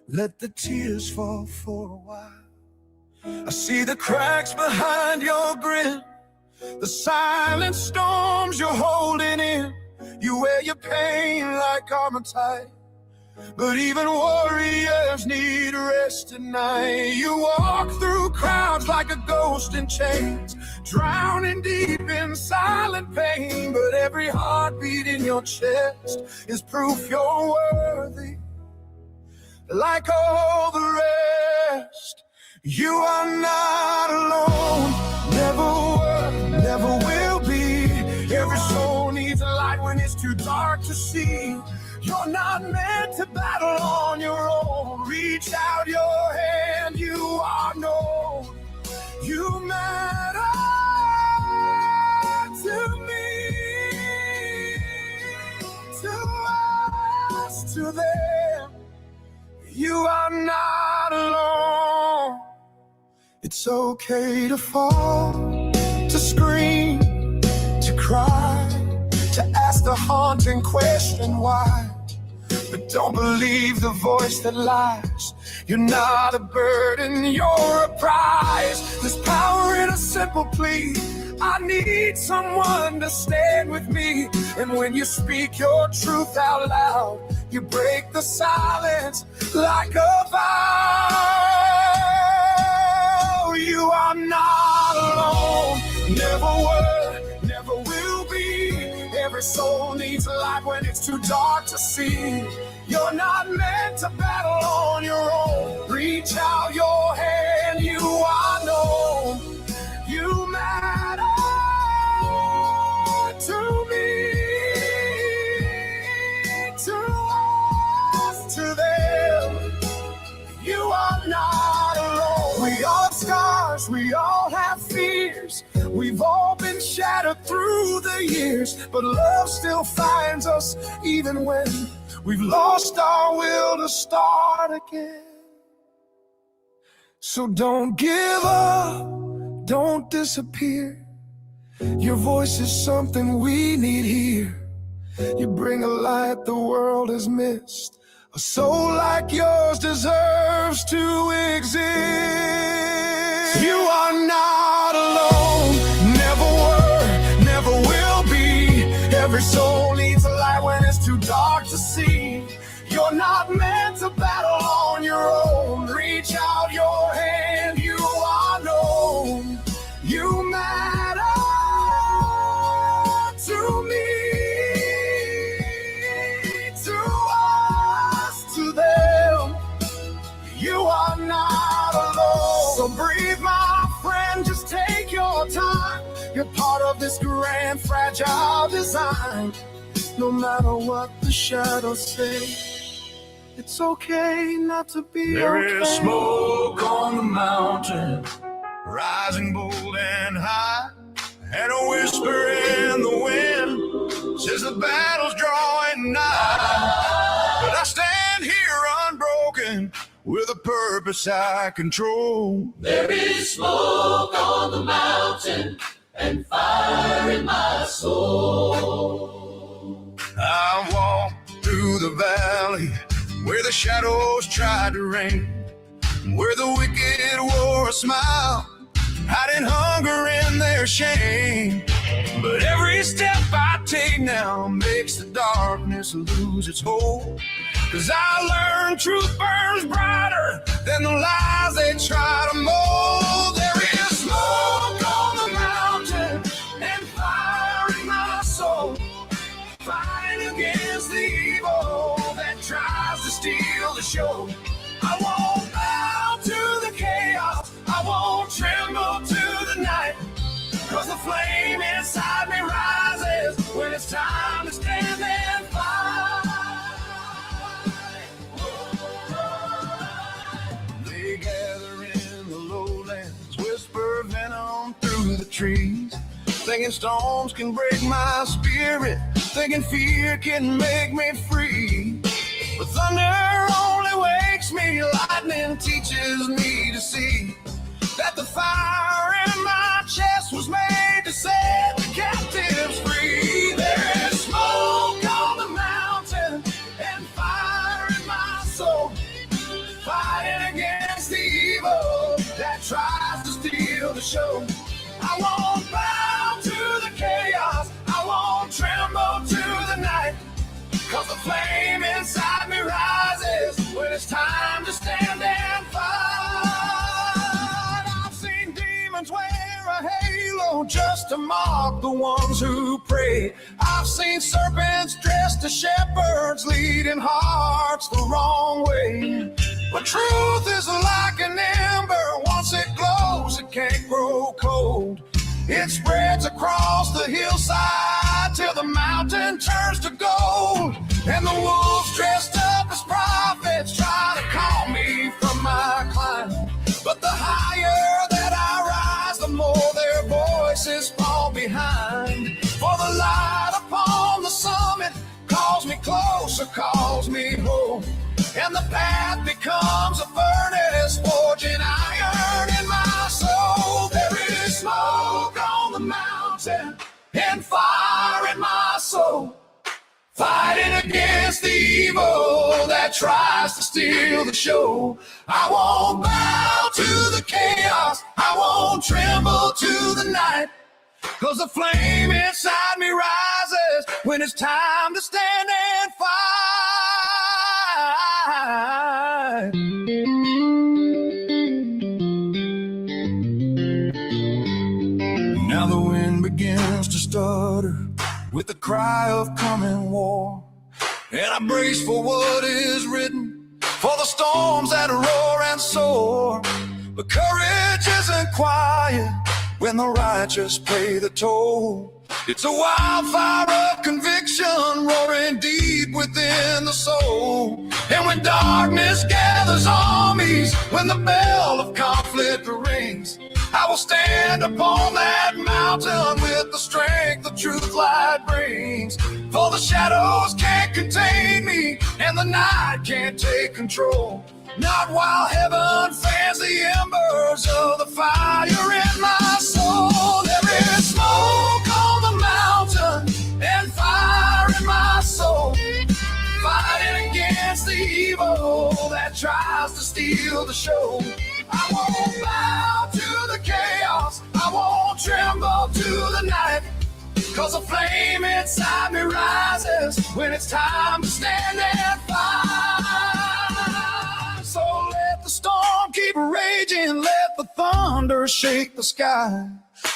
Let the tears fall for a while. I see the cracks behind your grin, the silent storms you're holding in. You wear your pain like armor tight, but even warriors need rest at night. You walk through crowds like a ghost in chains, drowning deep in silent pain. But every heartbeat in your chest is proof you're worthy, like all the rest. You are not alone, never were, never will be. Every soul needs a light when it's too dark to see. You're not meant to battle on your own. Reach out your hand, you are known. You matter to me, to us, to them. You are not alone. It's okay to fall, to scream, to cry, to ask the haunting question why. But don't believe the voice that lies. You're not a burden, you're a prize. There's power in a simple plea. I need someone to stand with me. And when you speak your truth out loud, you break the silence like a vow. You are not alone, never were, never will be. Every soul needs a light when it's too dark to see. You're not meant to battle on your own. Reach out your hand, you are known. You matter to me, to us, to them. You are not alone. We all have scars, we all have fears. We've all been shattered through the years, but love still finds us even when we've lost our will to start again. So don't give up, don't disappear. Your voice is something we need here. You bring a light the world has missed. A soul like yours deserves to exist. You are not alone, never were, never will be. Every soul needs a light when it's too dark to see. You're not meant to battle on your own. Reach out your hand, you are known. You matter to me, to us, to them. You are not alone. So breathe, my friend, just take your time. You're part of this grand, fragile design. No matter what the shadows say, it's okay not to be there okay. There is smoke on the mountain, rising bold and high, and a whisper in the wind says the battle's drawing nigh. But I stand here unbroken with a purpose I control. There is smoke on the mountain and fire in my soul. I walk through the valley where the shadows tried to reign, where the wicked wore a smile, hiding hunger in their shame. But every step I take now makes the darkness lose its hold. 'Cause I learned truth burns brighter than the lies they try to mold. There is smoke on the mountain and fire in my soul, fighting against the evil that tries to steal the show. I won't bow to the chaos, I won't tremble to the night, 'cause the flame inside me rises when it's time to stand and fight. They gather in the lowlands, whisper venom through the trees, thinking storms can break my spirit, thinking fear can make me free. But thunder only wakes me, lightning teaches me to see that the fire in my chest was made to set the captives free. There is smoke on the mountain and fire in my soul, just to mock the ones who pray. I've seen serpents dressed as shepherds, leading hearts the wrong way. But truth is like an ember, once it glows, it can't grow cold. It spreads across the hillside till the mountain turns to gold. And the wolves dressed up as prophets try to call me from my climb. But the higher that I rise, the more their voices fall behind. For the light upon the summit calls me closer, calls me home. And the path becomes a furnace, forging iron in my soul. There is smoke on the mountain and fire in my soul, fighting against the evil that tries to steal the show. I won't bow to the chaos, I won't tremble to the night, 'cause the flame inside me rises when it's time to stand and fight. Now the wind begins to stutter with the cry of coming war, and I brace for what is written, for the storms that roar and soar. But courage isn't quiet when the righteous pay the toll. It's a wildfire of conviction roaring deep within the soul. And when darkness gathers armies, when the bell of conflict rings, I will stand upon that mountain with the strength of truth light brings. For the shadows can't contain me, and the night can't take control, not while heaven fans the embers of the fire in my soul. There is smoke on the mountain and fire in my soul, fighting against the evil that tries to steal the show. I won't bow to the chaos, I won't tremble to the night, 'cause a flame inside me rises when it's time to stand and fight. So let the storm keep raging, let the thunder shake the sky,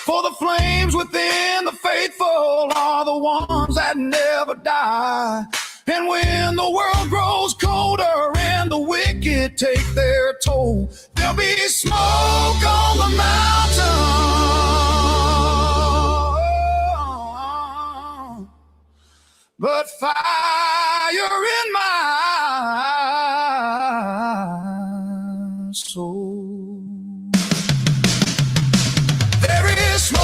for the flames within the faithful are the ones that never die. And when the world grows colder and the wicked take their toll, there'll be smoke on the mountain, but fire in my soul. There is smoke.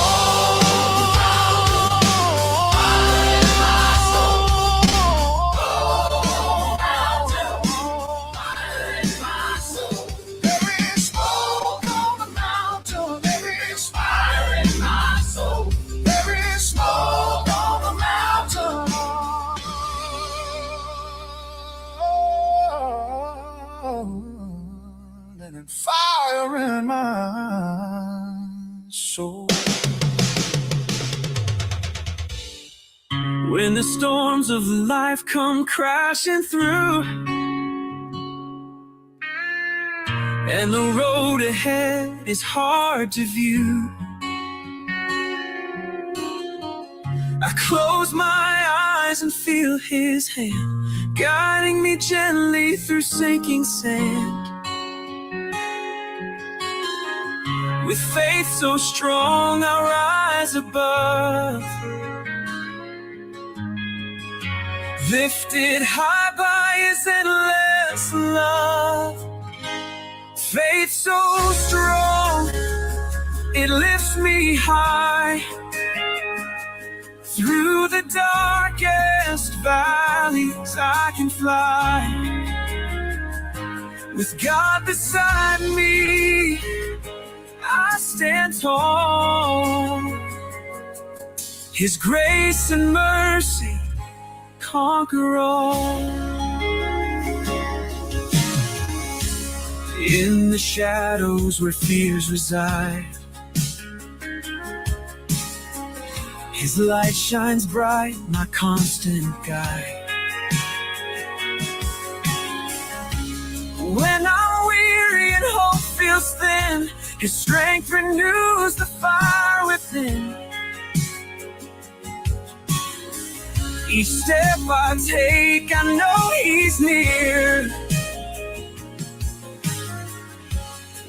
And fire in my soul. When the storms of life come crashing through, and the road ahead is hard to view, I close my eyes and feel his hand guiding me gently through sinking sand. With faith so strong, I rise above, lifted high by his endless love. Faith so strong, it lifts me high through the darkest valleys. I can fly with God beside me. I stand tall. His grace and mercy conquer all. In the shadows where fears reside, his light shines bright, my constant guide. When I'm weary and hope feels thin, His strength renews the fire within. Each step I take, I know He's near,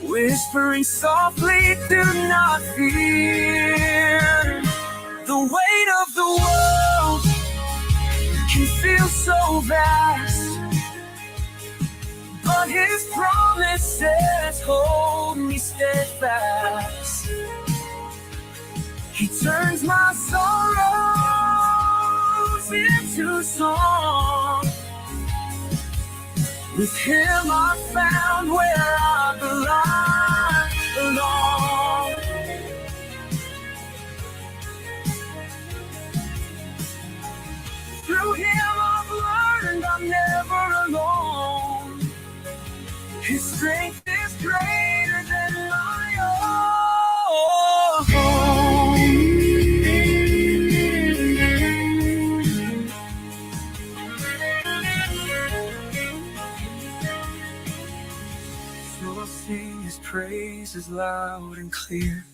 whispering softly, do not fear. The weight of the world can feel so vast, but His promises hold me steadfast. He turns my sorrows into song. With Him I found where I belong. Through Him I've learned I'm never alone. His strength is greater than my own. So I'll sing His praises loud and clear,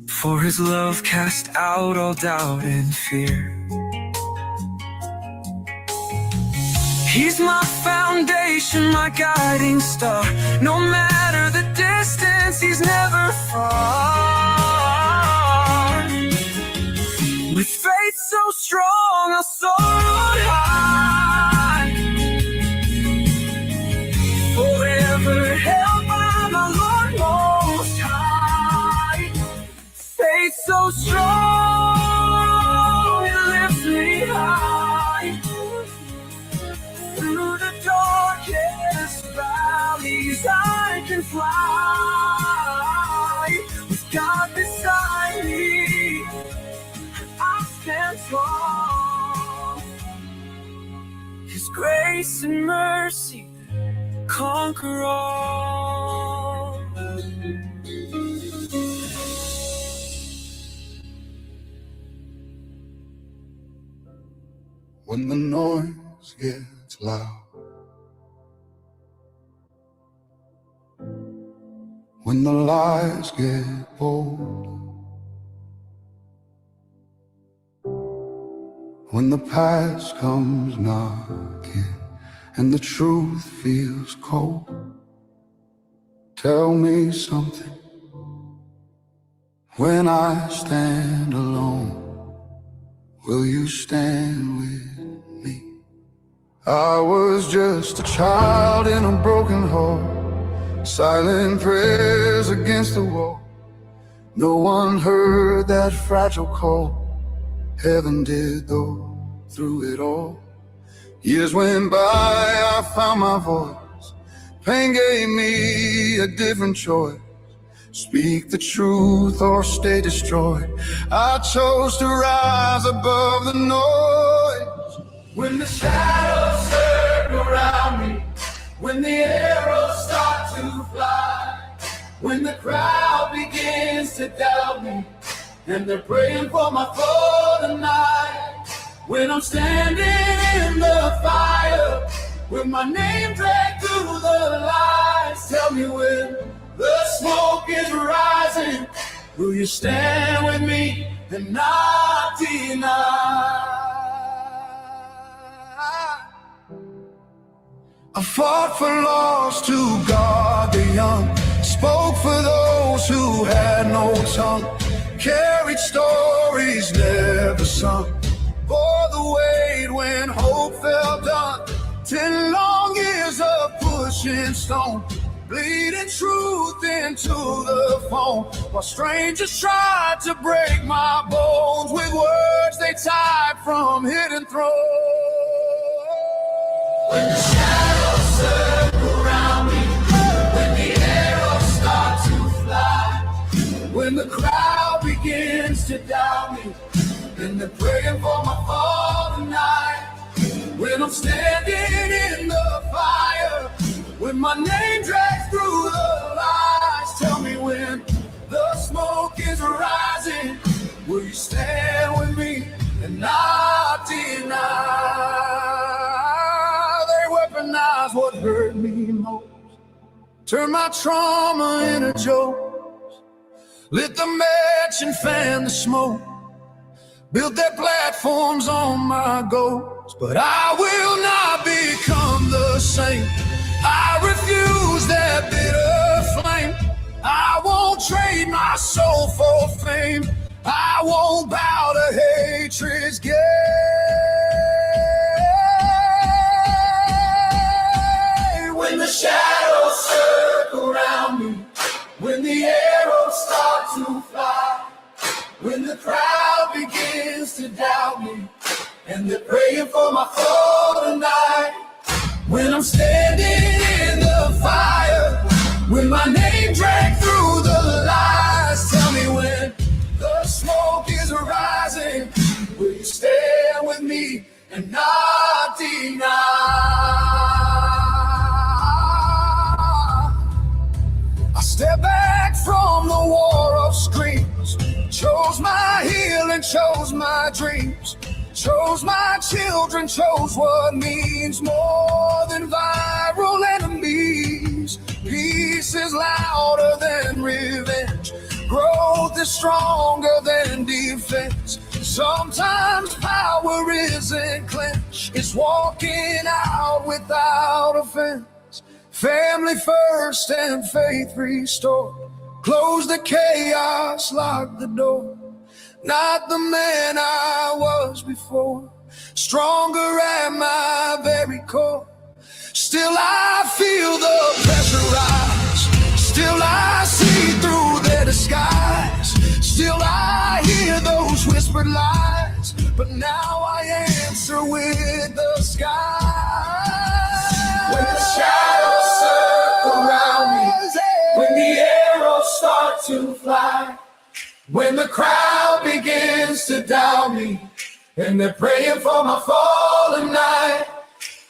for His love cast out all doubt and fear. He's my foundation, my guiding star. No matter the distance, He's never far. With faith so strong, I'll soar on high, forever held by my Lord Most High. Faith so strong, it lifts me high. Through the darkest valleys I can fly. With God beside me, I stand tall. His grace and mercy conquer all. When the noise gets loud, when the lies get bold, when the past comes knocking and the truth feels cold, tell me something. When I stand alone, will you stand with me? I was just a child in a broken heart, silent prayers against the wall. No one heard that fragile call. Heaven did though, through it all. Years went by, I found my voice. Pain gave me a different choice. Speak the truth or stay destroyed. I chose to rise above the noise. When the shadows circle around me, when the arrows start to fly, when the crowd begins to doubt me, and they're praying for my fall tonight, when I'm standing in the fire, with my name dragged through the lights, tell me when the smoke is rising, will you stand with me and not deny? I fought for lost to guard the young, spoke for those who had no tongue, carried stories never sung, bore the weight when hope fell done. 10 long years of pushing stone, bleeding truth into the phone, while strangers tried to break my bones with words they typed from hidden thrones. When the shadows circle around me, when the arrows start to fly, when the crowd begins to doubt me, and they're praying for my fall tonight, when I'm standing in the fire, when my name drags through the lights, tell me when the smoke is rising, will you stand with me and not deny? They weaponize what hurt me most, turn my trauma into jokes, lit the match and fan the smoke, built their platforms on my goals. But I will not become the same. I refuse that bitter flame. I won't trade my soul for fame. I won't bow to hatred's game. When the shadows circle around me, when the arrows start to fly, when the crowd begins to doubt me, and they're praying for my fall tonight, when I'm standing in the fire, when my name dragged through the lies, tell me when the smoke is rising, will you stand with me and not deny? I step back from the war of screams, chose my healing, chose my dreams, chose my children, chose what means more than viral enemies. Peace is louder than revenge. Growth is stronger than defense. Sometimes power isn't clenched, it's walking out without offense. Family first and faith restored. Close the chaos, lock the door. Not the man I was before. Stronger at my very core. Still I feel the pressure rise. Still I see through their disguise. Still I hear those whispered lies. But now I answer with the sky. When the shadows circle around me, when the arrows start to fly, when the crowd begins to doubt me, and they're praying for my fallen night,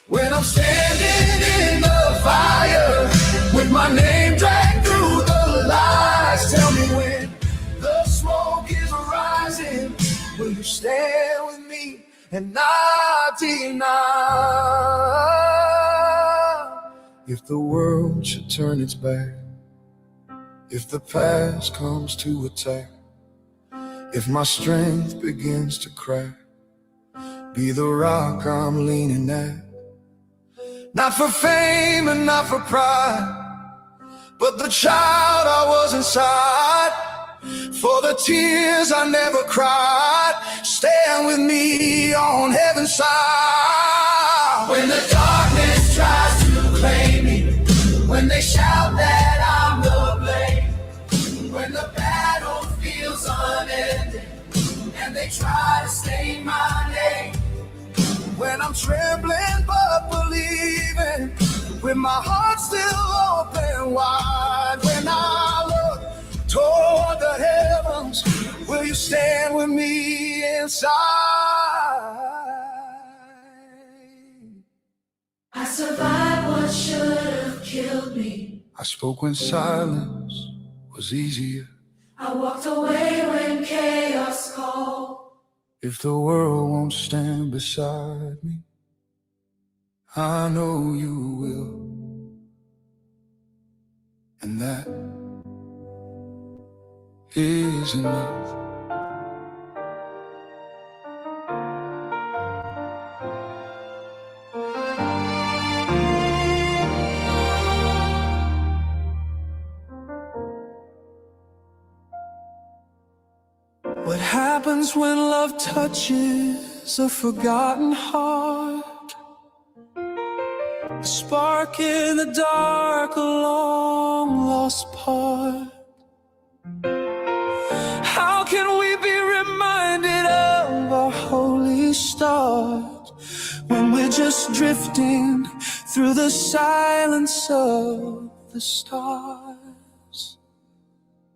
when I'm standing in the fire, with my name dragged through the lies, tell me when the smoke is rising, will you stand with me and not deny? If the world should turn its back, if the past comes to attack, if my strength begins to crack, be the rock I'm leaning at. Not for fame and not for pride, but the child I was inside. For the tears I never cried, stand with me on heaven's side. When the darkness tries to claim me, when they shout that I'm the blame, when the battle feels unending, and they try to stain my name, when I'm trembling but believing, with my heart still open wide, when I look toward the heavens, will you stand with me inside? I survived what should have killed me. I spoke when silence was easier. I walked away when chaos called. If the world won't stand beside me, I know you will. And that is enough. What happens when love touches a forgotten heart? A spark in the dark, a long lost part. How can we be reminded of our holy start when we're just drifting through the silence of the stars?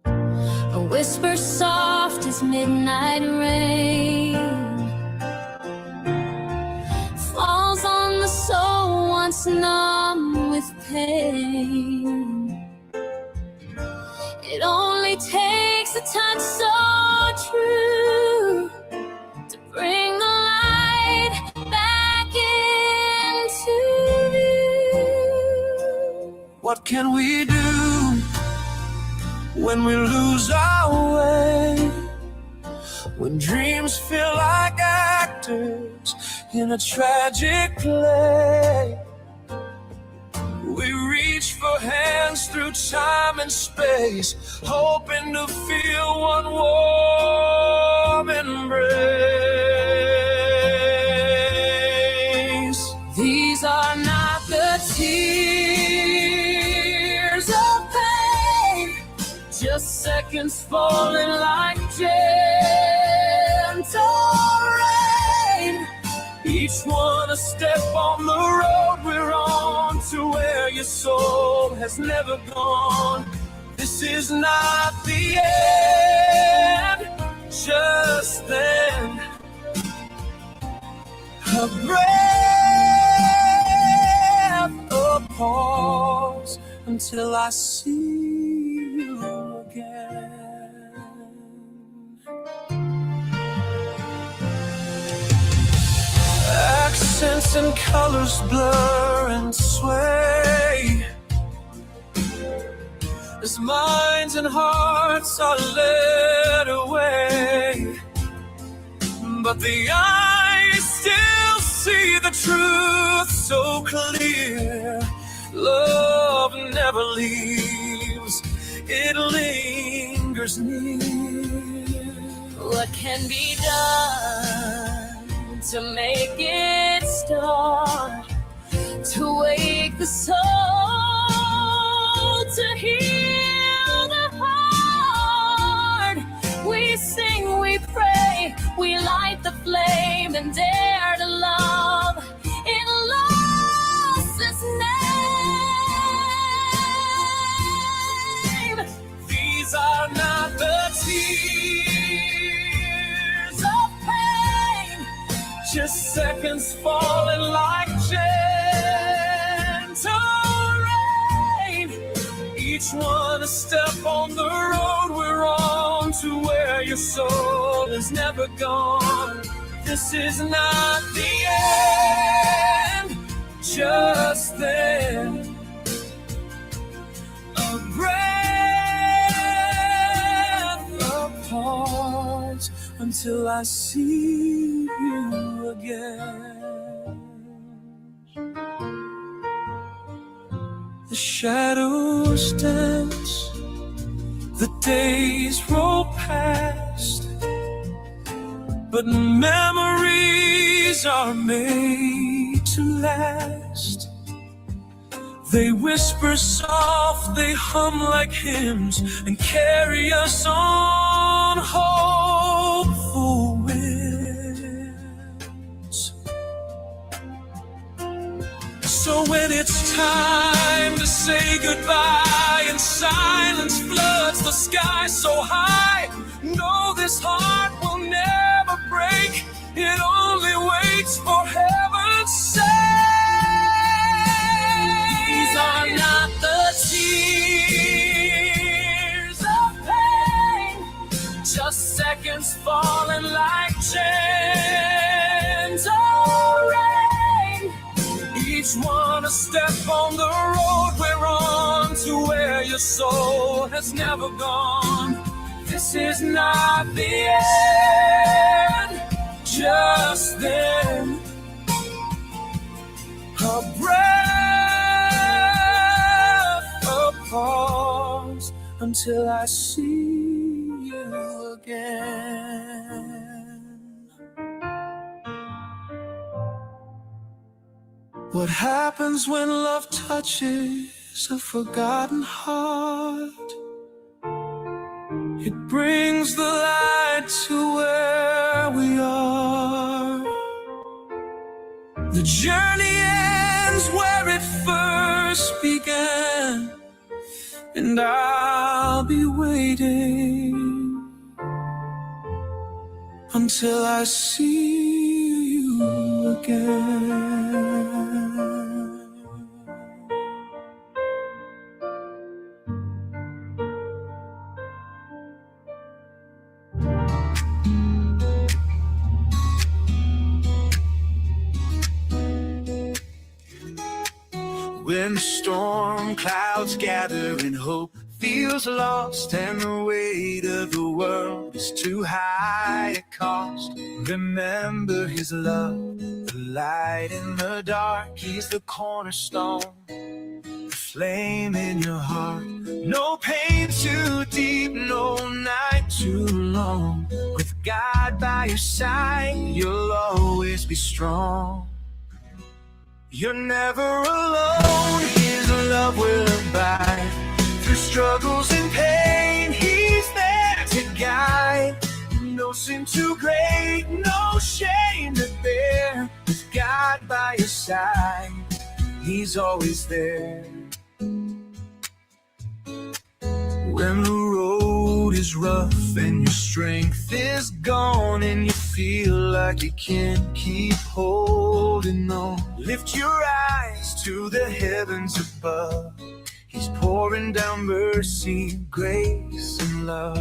A whisper soft as midnight rain falls on the soul once numb with pain. It only takes a touch so true to bring the light back into view. What can we do when we lose our way? When dreams feel like actors in a tragic play, we reach for hands through time and space, hoping to feel one warm embrace. These are not the tears of pain, just seconds falling like gentle rain. Each one a step on the road we're on, to where your soul has never gone. This is not the end, just then a breath, a pause, until I see you again. Accents and colors blur and sway as minds and hearts are led away, but the eyes still see the truth so clear. Love never leaves, it lingers near. What can be done to make it start, to wake the soul, to heal the heart? We sing, we pray, we light the flame and dare to love in loss's name. These are not the tears of pain, just seconds falling like gentle rain. Each one a step on the road we're on, to where your soul is never gone. This is not the end, just then a breath, a pause, until I see you again. The shadows dance, the days roll past, but memories are made to last. They whisper soft, they hum like hymns, and carry us on hopeful winds. So when it's time to say goodbye and silence floods the sky so high, know this heart will never break, it only waits for heaven's sake. These are not the tears of pain, Just seconds falling like gentle rain. Each one a step on the road we're on, to where your soul has never gone. This is not the end, just then a breath, a pause, until I see you again. What happens when love touches a forgotten heart? It brings the light to where we are. The journey ends where it first began, and I'll be waiting until I see you again. When the storm clouds gather and hope feels lost and the weight of the world is too high at cost, remember his love, the light in the dark. He's the cornerstone, the flame in your heart. No pain too deep, no night too long. With God by your side, you'll always be strong. You're never alone, his love will abide. Through struggles and pain, he's there to guide. No sin too great, no shame to bear. With God by your side, he's always there. When the road is rough and your strength is gone and you feel like you can't keep holding on, lift your eyes to the heavens above. He's pouring down mercy, grace, and love.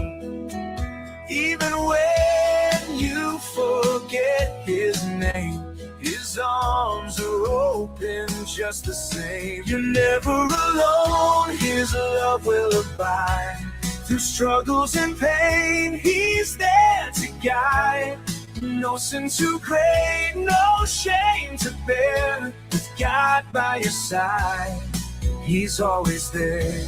Even when you forget his name, his arms are open just the same. You're never alone, his love will abide. Through struggles and pain, he's there to guide. No sin too great, no shame to bear. With God by your side, he's always there.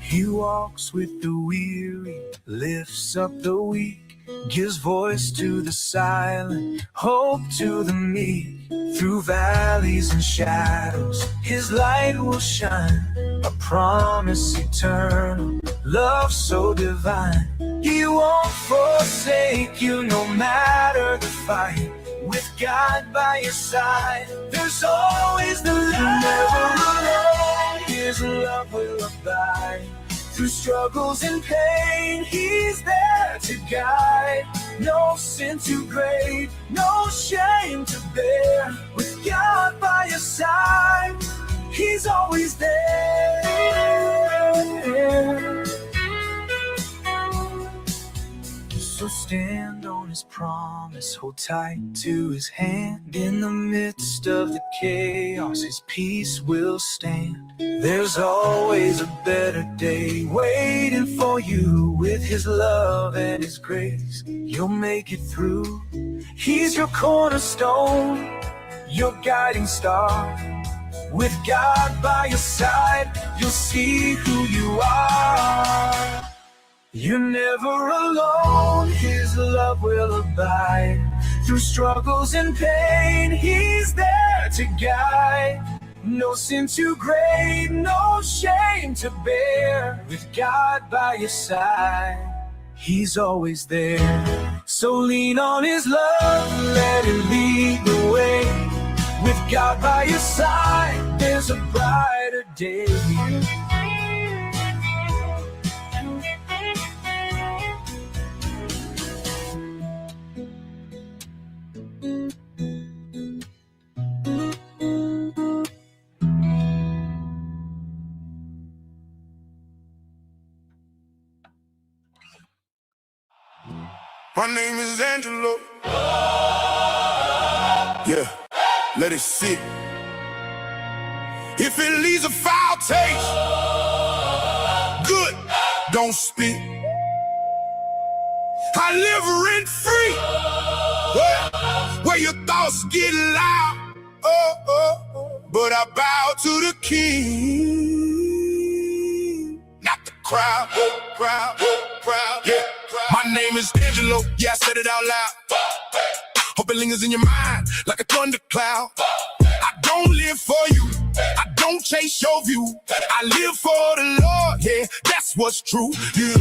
He walks with the weary, lifts up the weak, gives voice to the silent, hope to the meek. Through valleys and shadows, his light will shine. A promise eternal, love so divine. He won't forsake you no matter the fight. With God by your side, there's always the light. You're never alone, his love will abide. Through struggles and pain, he's there to guide. No sin too great, no shame to bear. With God by your side, he's always there. So stand on his promise, hold tight to his hand. In the midst of the chaos, his peace will stand. There's always a better day waiting for you. With his love and his grace, you'll make it through. He's your cornerstone, your guiding star. With God by your side, you'll see who you are. You're never alone, his love will abide. Through struggles and pain, he's there to guide. No sin too great, no shame to bear. With God by your side, he's always there. So lean on his love, let him lead the way. With God by your side, there's a brighter day. My name is Angelo. Yeah, let it sit. If it leaves a foul taste, good, don't spit. I live rent free, where your thoughts get loud. But I bow to the king, not the crowd, crowd, yeah. My name is Angelo, yeah, I said it out loud. Hope it lingers in your mind like a thundercloud. I don't live for you, I don't chase your view. I live for the Lord, yeah, that's what's true. Yeah.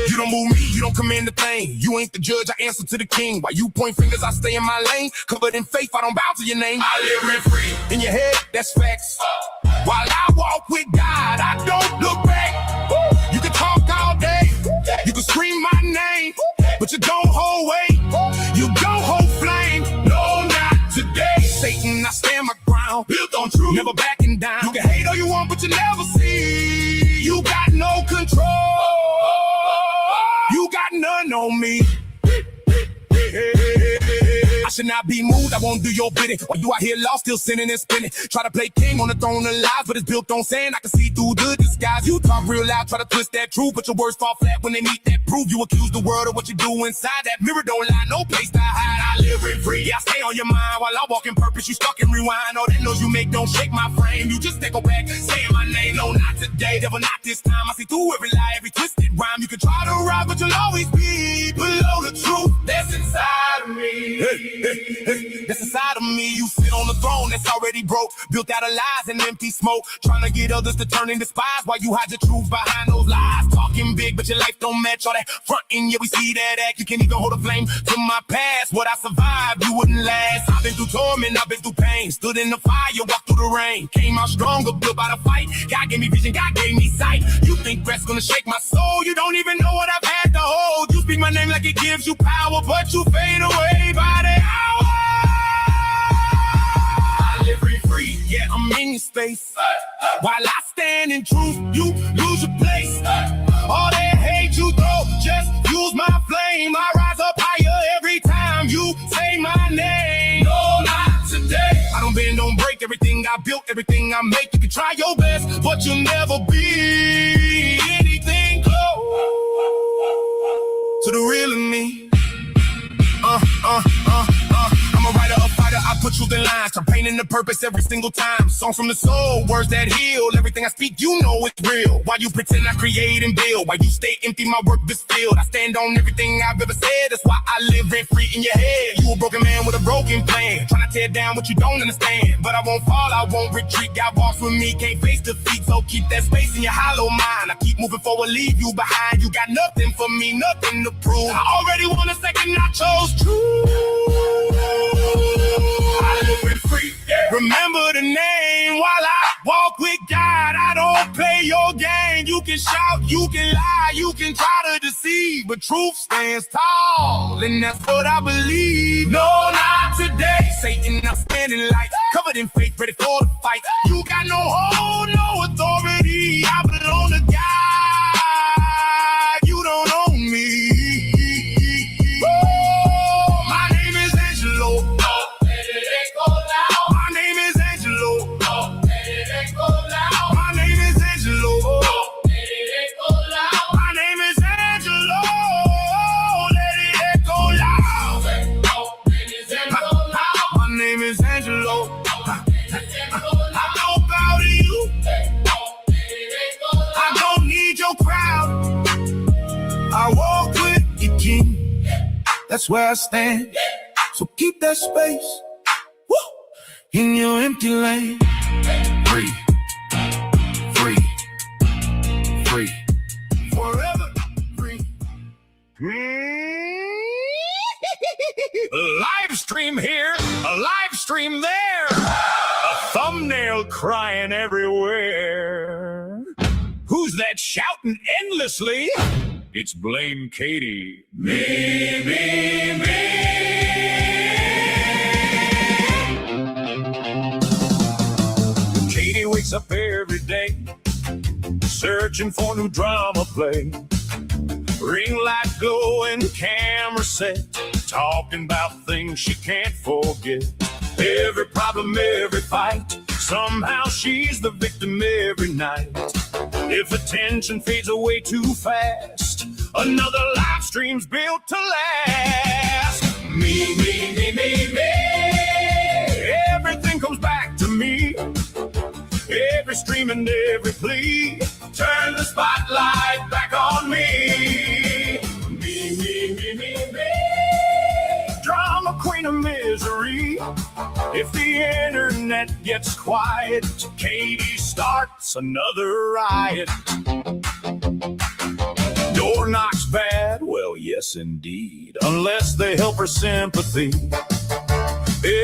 You don't move me, you don't command the thing. You ain't the judge, I answer to the king. While you point fingers, I stay in my lane. Covered in faith, I don't bow to your name. I live rent free in your head, that's facts. While I walk with God, I don't look back. You can talk all day, you can scream my name, but you don't hold weight, you don't hold flame. No, not today. Satan, I stand my ground, built on truth, never backing down. You can hate all you want, but you never see. You got no control, you got none on me. I should not be moved, I won't do your bidding. While you out here lost, still sinning and spinning. Try to play king on the throne of lies, but it's built on sand. I can see through the disguise. You talk real loud, try to twist that truth, but your words fall flat when they meet that proof. You accuse the world of what you do inside. That mirror don't lie, no place to hide. I live rent free, I stay on your mind. While I walk in purpose, you stuck in rewind. All that noise you make don't shake my frame. You just echo back, saying my name. No, not today, devil, not this time. I see through every lie, every twisted rhyme. You can try to rock, but you'll always be below the truth. That's inside of me. That's inside of me. You sit on the throne that's already broke, built out of lies and empty smoke, trying to get others to turn into spies while you hide the truth behind those lies. Talking big, but your life don't match all that frontin'. Yeah, we see that act. You can't even hold a flame to my past. What I survived, you wouldn't last. I've been through torment, I've been through pain. Stood in the fire, walked through the rain. Came out stronger, built by the fight. God gave me vision, God gave me sight. You think breath's gonna shake my soul? You don't even know what I've had to hold. You speak my name like it gives you power, but you fade away by the hour. I live free, yeah, I'm in your space. While I stand in truth, you lose your place. All that hate you throw, just use my flame. I rise up higher every time you say my name. No, not today. I don't bend, don't break. Everything I built, everything I make. You can try your best, but you'll never be anything close to the real of me. I'm a writer, a fighter, I put truth in lines. I'm painting the purpose every single time. Songs from the soul, words that heal. Everything I speak, you know it's real. Why you pretend I create and build? Why you stay empty, my work is filled. I stand on everything I've ever said. That's why I live rent free in your head. You a broken man with a broken plan, trying to tear down what you don't understand. But I won't fall, I won't retreat. God walks with me, can't face defeat. So keep that space in your hollow mind. I keep moving forward, leave you behind. You got nothing for me, nothing to prove. I already won a second, I chose truth. I live it free, yeah. Remember the name while I walk with God. I don't play your game. You can shout, you can lie, you can try to deceive, but truth stands tall, and that's what I believe. No, not today. Satan, I'm standing like covered in faith, ready for the fight. You got no hold, no authority. I belong to God. You don't own me. That's where I stand. So keep that space, woo, in your empty lane. Free, free, free, forever free. A live stream here, a live stream there, a thumbnail crying everywhere. Who's that shouting endlessly? It's Blaine Katie. Me, me, me. Katie wakes up every day, searching for new drama play. Ring light glowing, camera set, talking about things she can't forget. Every problem, every fight, somehow she's the victim every night. If attention fades away too fast, another live stream's built to last. Me, me, me, me, me. Everything comes back to me. Every stream and every plea, turn the spotlight back on me. Me, me, me, me, me. Drama queen of misery. If the internet gets quiet, Katie starts another riot. Door knocks bad? Well, yes, indeed. Unless they help her sympathy.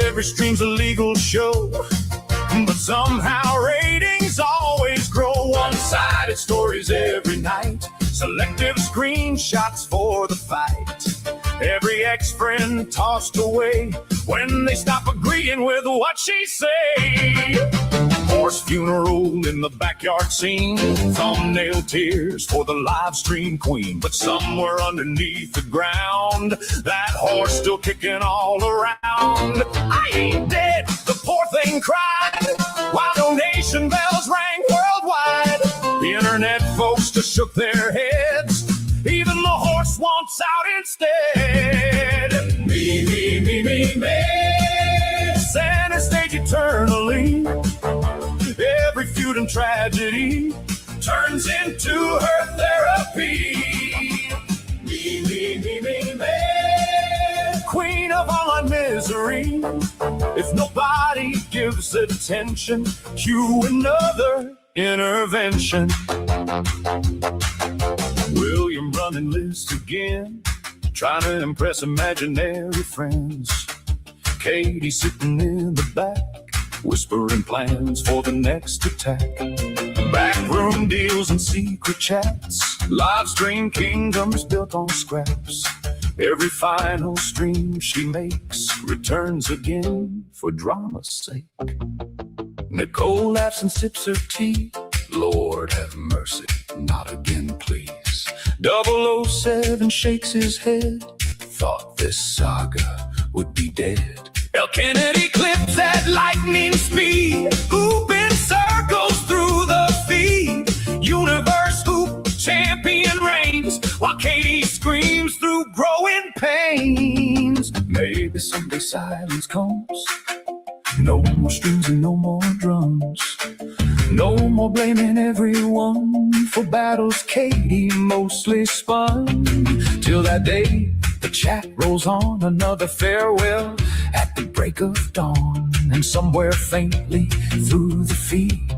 Every stream's a legal show, but somehow ratings always grow. One-sided stories every night, selective screenshots for the fight. Every ex-friend tossed away when they stop agreeing with what she say. Horse funeral in the backyard scene, thumbnail tears for the live stream queen. But somewhere underneath the ground, that horse still kicking all around. I ain't dead, the poor thing cried, while donation bells rang worldwide. The internet folks just shook their heads, even the horse wants out instead. Me, me, me, me, me. Center stage eternally. Every feud and tragedy turns into her therapy. Me, me, me, me, me. Queen of all our misery. If nobody gives attention, cue another intervention. William running lists again, trying to impress imaginary friends. Katie sitting in the back, whispering plans for the next attack. Backroom deals and secret chats, live stream kingdoms built on scraps. Every final stream she makes returns again for drama's sake. Nicole laughs and sips her tea. Lord have mercy, not again please. 007 shakes his head, thought this saga would be dead. El Kennedy clips at lightning speed, hooping circles through the feed. Universe hoop champion reigns, while Katie screams through growing pains. Maybe someday silence comes, no more strings and no more drums. No more blaming everyone for battles Katie mostly spun. Till that day, the chat rolls on, another farewell at the break of dawn. And somewhere faintly through the feed,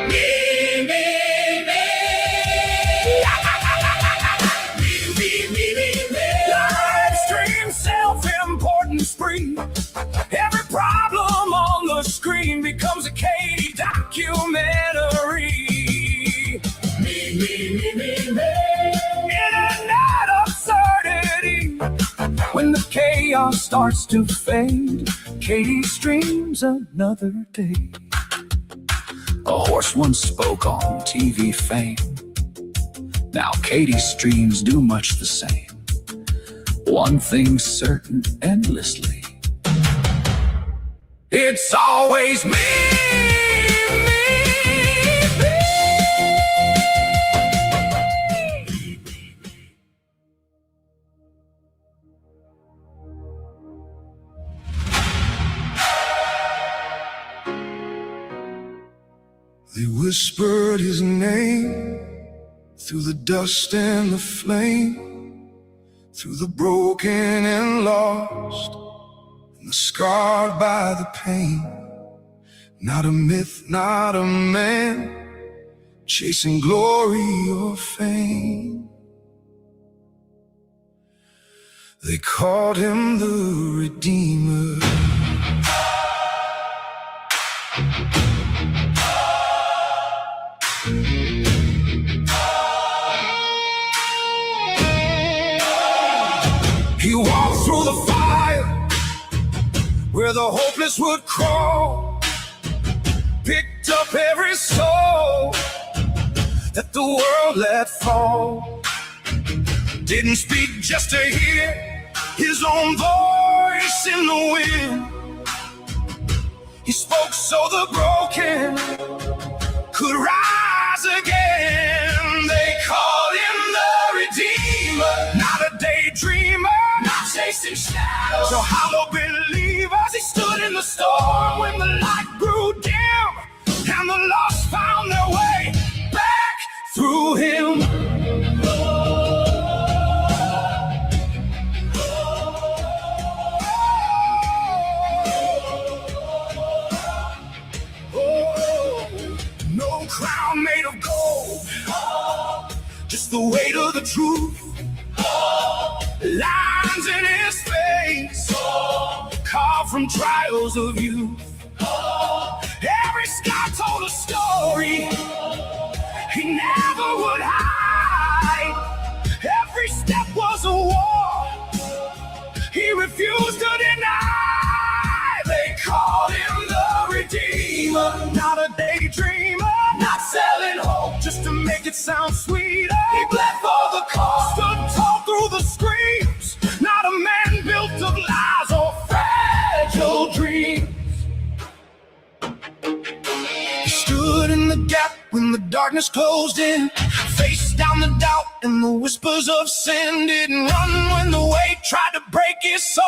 me, me, me. Me, me, me, me, me. Live stream self-importance spree. Every problem on the screen becomes a Katie documentary. Me, me, me, me, me. Internet absurdity. When the chaos starts to fade, Katie streams another day. A horse once spoke on TV fame. Now Katie streams do much the same. One thing's certain endlessly, it's always me, me, me. They whispered his name through the dust and the flame, through the broken and lost, and the scarred by the pain. Not a myth, not a man, chasing glory or fame. They called him the Redeemer. He walked through the fire where the hopeless would crawl, picked up every soul that the world let fall. Didn't speak just to hear his own voice in the wind. He spoke so the broken could rise again. They called him the Redeemer, not a daydreamer, not chasing shadows. So hollow believers, he stood in the storm when the light grew dim, and the lost found their way back through him. No crown made of gold, just the weight of the truth. Lines in his face, carved from trials of youth. Every scar told a story he never would hide. Every step was a war, it sound sweeter. He bled for the cause, stood tall through the screams. Not a man built of lies or fragile dreams. He stood in the gap when the darkness closed in, faced down the doubt and the whispers of sin. Didn't run when the weight tried to break his soul.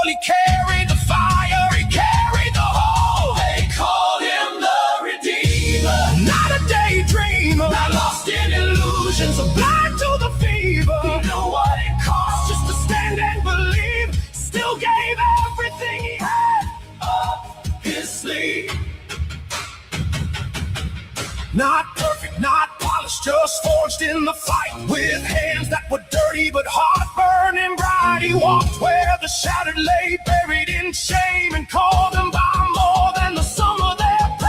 He carried the fire, he carried the whole. They called him the Redeemer, Not a daydreamer, not lost in illusions. blind to the fever. He knew what it cost Just to stand and believe, still gave everything he had up his sleeve. Not perfect, not polished, just forged in the fight. With hands that were dirty but heart burning bright. He walked where the shattered lay, buried in shame, and called them by more than the sum of their pain.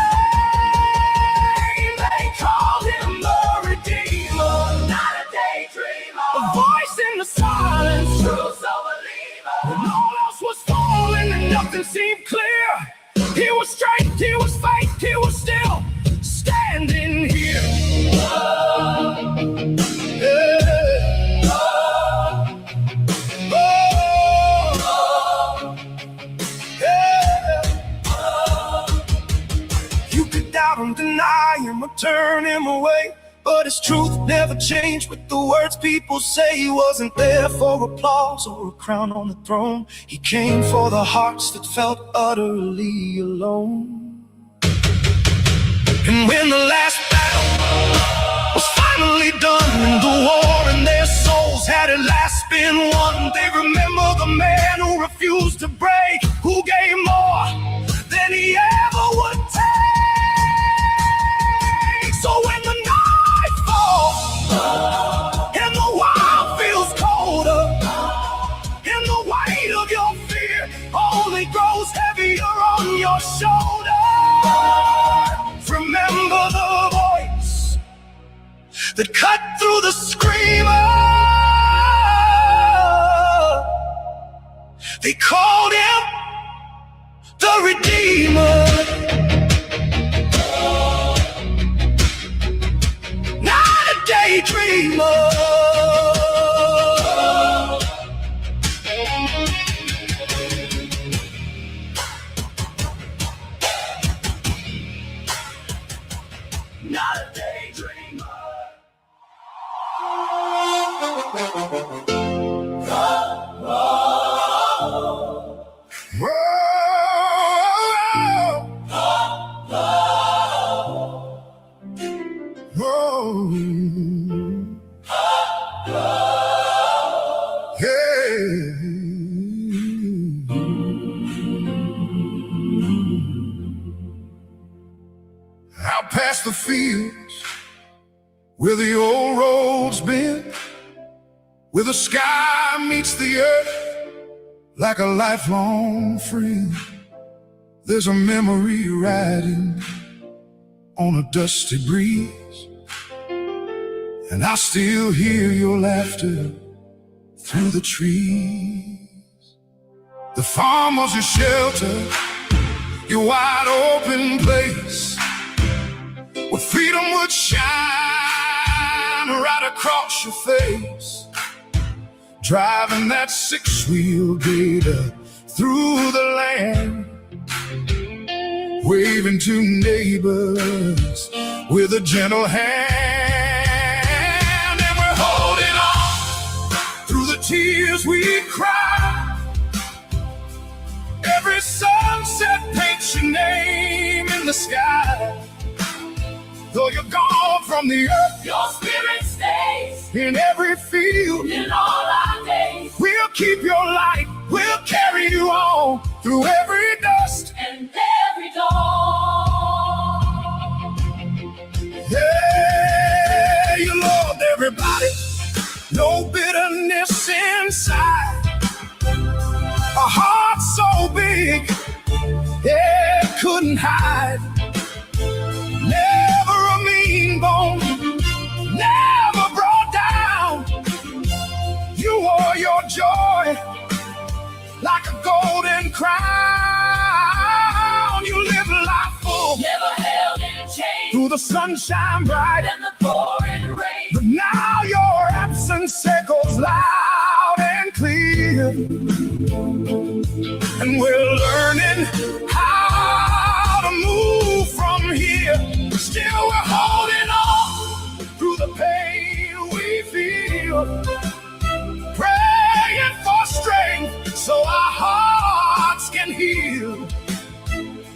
They called him the Redeemer, not a daydreamer. A voice in the silence, True soul believer. when all else was falling and nothing seemed clear. He was straight, he was faith, he was still standing here. Yeah. Yeah. You could doubt him, deny him, or turn him away, but his truth never changed with the words people say. He wasn't there for applause or a crown on the throne. He came for the hearts that felt utterly alone. And when the last battle was finally done, and the war in their souls had at last been won, they remember the man who refused to break, who gave more than he ever would take. So when the night falls and the wild feels colder, and the weight of your fear only grows heavier on your shoulder, remember the voice that cut through the screamer. They called him the Redeemer, not a daydreamer. Not a daydreamer. Out past the fields where the old road's been, where the sky meets the earth like a lifelong friend. There's a memory riding on a dusty breeze, and I still hear your laughter through the trees. The farm was your shelter, your wide open place, where freedom would shine right across your face. Driving that six-wheel gator through the land, waving to neighbors with a gentle hand. And we're holding on through the tears we cry. Every sunset paints your name in the sky. Though you're gone from the earth, Your spirit stays in every field. in all our days, We'll keep your light, we'll carry you on through every dust. and every dawn. Yeah, you loved everybody, no bitterness inside. A heart so big, yeah, couldn't hide. Never a mean bone, never brought down. You wore your joy like a golden crown. You lived life full Never held in chains, through the sunshine bright. and the pouring rain. Now your absence echoes loud and clear, and we're learning how to move from here. Still we're holding on through the pain we feel, praying for strength so our hearts can heal.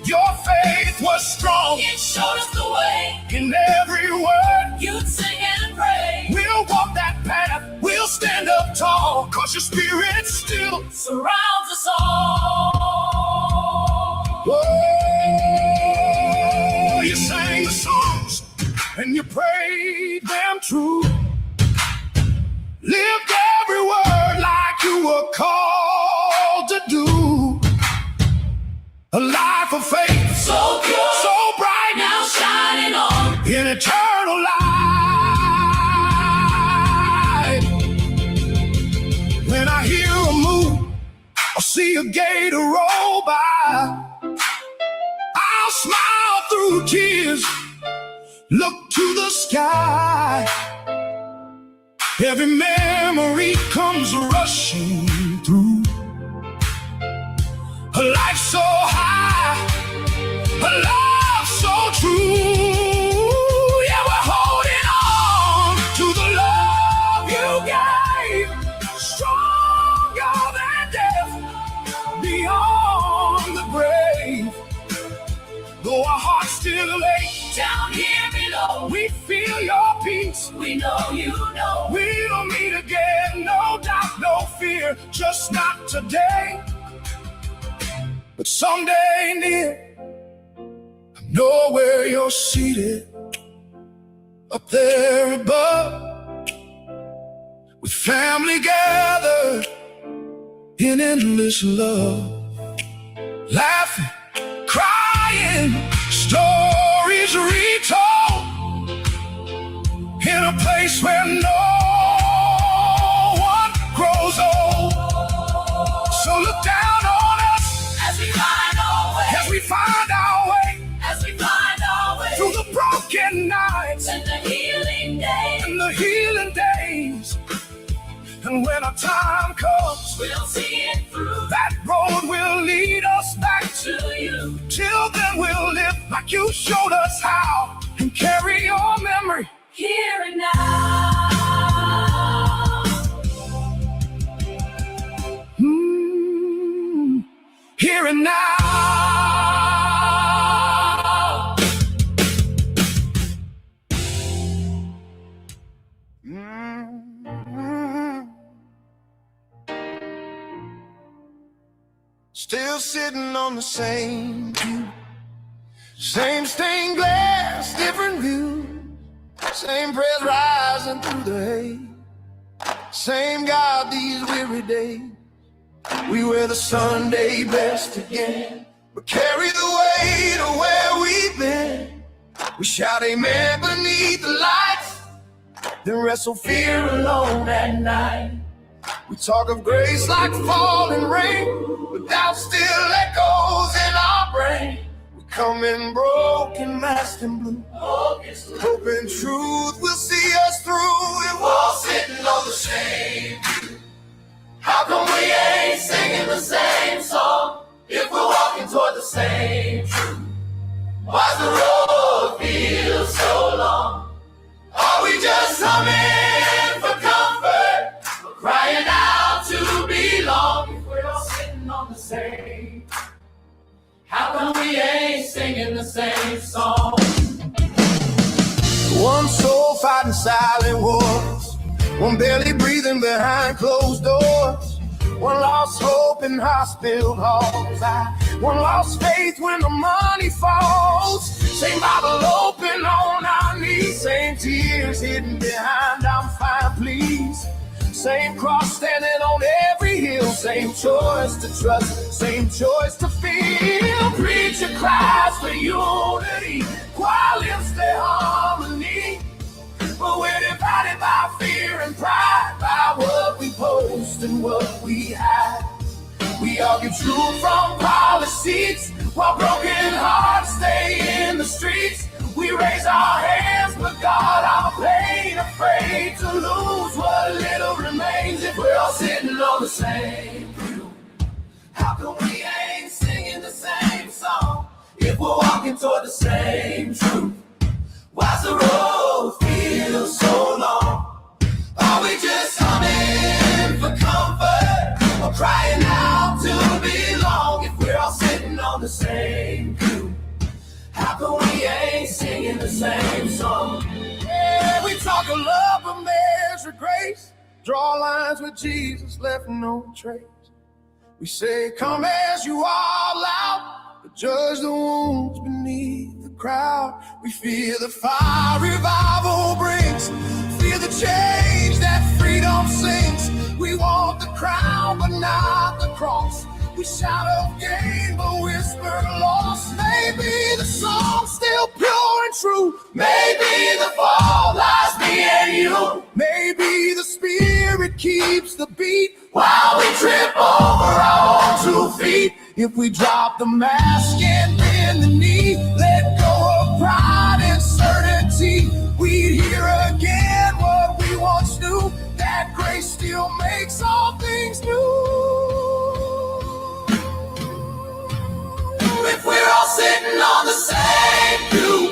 Your faith was strong, It showed us the way. in every word You'd sing and pray. we'll walk that path, we'll stand up tall, 'cause your spirit still Surrounds us all. oh, you sang the songs and you prayed them true, lived every word like you were called to do. A life of faith, So pure, so bright, now shining on. in eternal light. When I hear a move or see a gator roll by, I'll smile through tears, look to the sky. Every memory comes rushing through. A life so high, a love so true. Yeah, we're holding on to the love you gave, stronger than death, beyond the grave. Though our hearts still ache, Down here below, we feel your peace. we know you know. We'll meet again, no doubt, no fear, just not today, but someday near. I know where you're seated, up there above, with family gathered in endless love, laughing, crying, stories retold, in a place where no one grows old. So look down on us As we find our way, as we find our way as we find our way. through the broken nights And the healing day, and the healing days. And when our time comes, we'll see it through. that road will lead us back to. To you, Till then we'll live like you showed us how, and carry your memory. here and now. Here and now. Still sitting on the same pew, same stained glass, different view, same prayers rising through the haze, same God these weary days. We wear the Sunday best again, but carry the weight of where we've been. We shout amen beneath the lights, then wrestle fear alone at night. We talk of grace like falling rain, but doubt still echoes in our brain. We come in broken, masked in blue, hoping truth will see us through. And we're all sitting on the same pew. How come we ain't singing the same song if we're walking toward the same truth? Why's the road feel so long? Are we just humming for comfort, or crying out to belong? If we're all sitting on the same, how come we ain't singing the same song? One soul fighting silent wars, one belly breathing behind closed doors, one lost hope in hospital halls, one lost faith when the money falls. Same Bible open on our knees, same tears hidden behind I'm fine please, same cross standing on every hill, same choice to trust, same choice to feel. Preacher cries for unity, choir lifts their harmony, but we're divided by fear and pride, by what we post and what we hide. We argue truth from polished seats, while broken hearts stay in the streets. We raise our hands, but God, I'm plain afraid hate to lose what little remains if we're all sitting on the same pew. How come we ain't singing the same song if we're walking toward the same truth? Why's the road feel so long? Are we just humming for comfort or crying out to belong if we're all sitting on the same pew? How come we ain't singing the same song? Yeah, we talk of love but measure grace. Draw lines with Jesus, left no trace. We say, come as you are loud, but judge the wounds beneath the crowd. We feel the fire revival brings, feel the change that freedom sings. We want the crown, but not the cross. We shout of gain, but whisper loss. Maybe the song's still pure and true. Maybe the fall lies me and you. Maybe the spirit keeps the beat While we trip over our own 2 feet. if we drop the mask and bend the knee. Let go of pride and certainty. We'd hear again what we once knew, that grace still makes all things new. If we're all sitting on the same pew,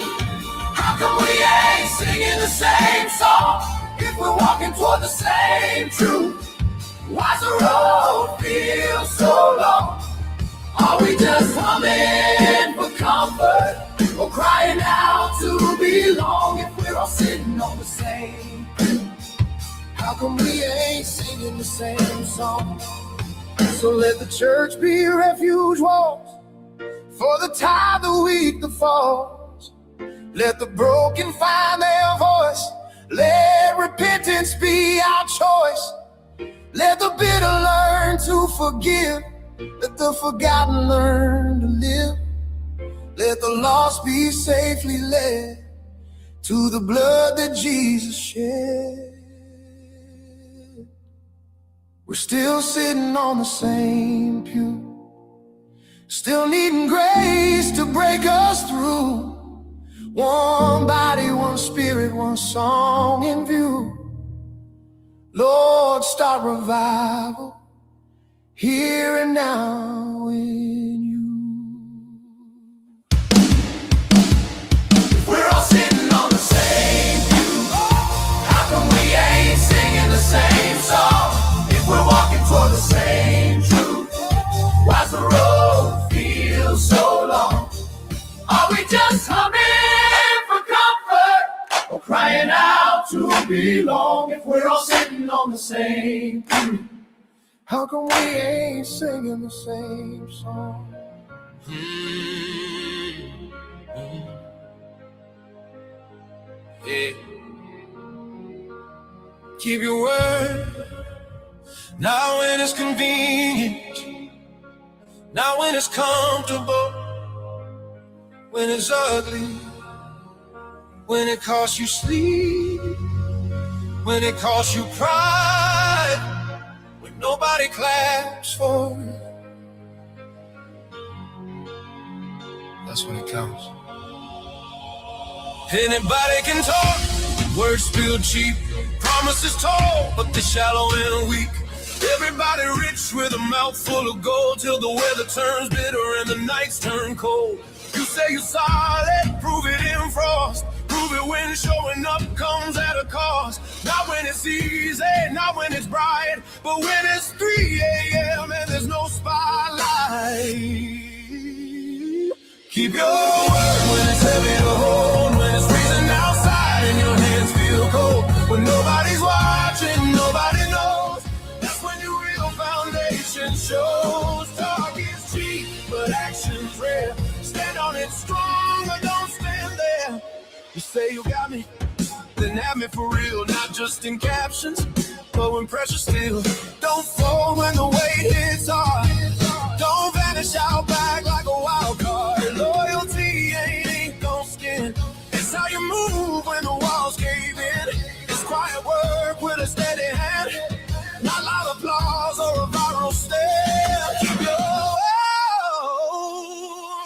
how come we ain't singing the same song? If we're walking toward the same truth, why's the road feel so long? Are we just humming for comfort or crying out to belong if we're all sitting on the same pew? How come we ain't singing the same song? So let the church be refuge walls for the tired, the weak, the falls. Let the broken find their voice. Let repentance be our choice. Let the bitter learn to forgive. Let the forgotten learn to live. Let the lost be safely led to the blood that Jesus shed. We're still sitting on the same pew, still needing grace to break us through. One body, one spirit, one song in view. Lord, start revival here and now in you. We're all sitting on the same pew. How come we ain't singing the same song if we're walking toward the same truth? Why's the road feel so long? Are we just humming for comfort or crying out to belong if we're all sitting on the same pew? How come we ain't singing the same song? Yeah. Keep your word, not when it's convenient, not when it's comfortable, when it's ugly, when it costs you sleep, when it costs you pride, when nobody claps for it. That's when it counts. Anybody can talk, words feel cheap, promises tall, but they're shallow and weak. Everybody rich with a mouth full of gold till the weather turns bitter and the nights turn cold. You say you're solid, prove it in frost, prove it when showing up comes at a cost. Not when it's easy, not when it's bright, but when it's 3 a.m. and there's no spotlight. Keep your word when it's heavy to hold, when it's freezing outside and your hands feel cold, when nobody's watching, nobody knows. That's when your real foundation shows. Talk is cheap, but action's rare. Stand on it strong or don't stand there. You say you got me, then have me for real, not just in captions, but when pressure's still. Don't fall when the weight hits hard. Don't vanish out back like a wild card. Loyalty ain't ink on skin. It's how you move when the walls cave in. It's quiet work with a steady hand, not loud applause or a viral stare.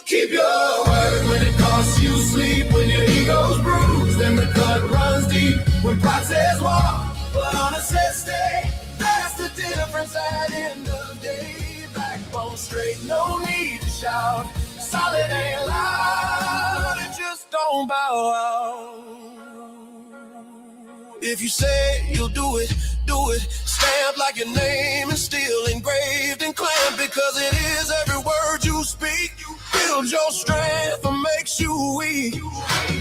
Keep your word when it costs you sleep, when your ego's bruised and the cut runs deep, when Pride says walk, but honor says stay. That's the difference at the end of the day. Backbone straight, no need to shout. Solid ain't loud, it just don't bow out. If you say you'll do it, do it. Stamped like your name and still engraved and clamped, because it is every word you speak. Builds your strength and makes you weak.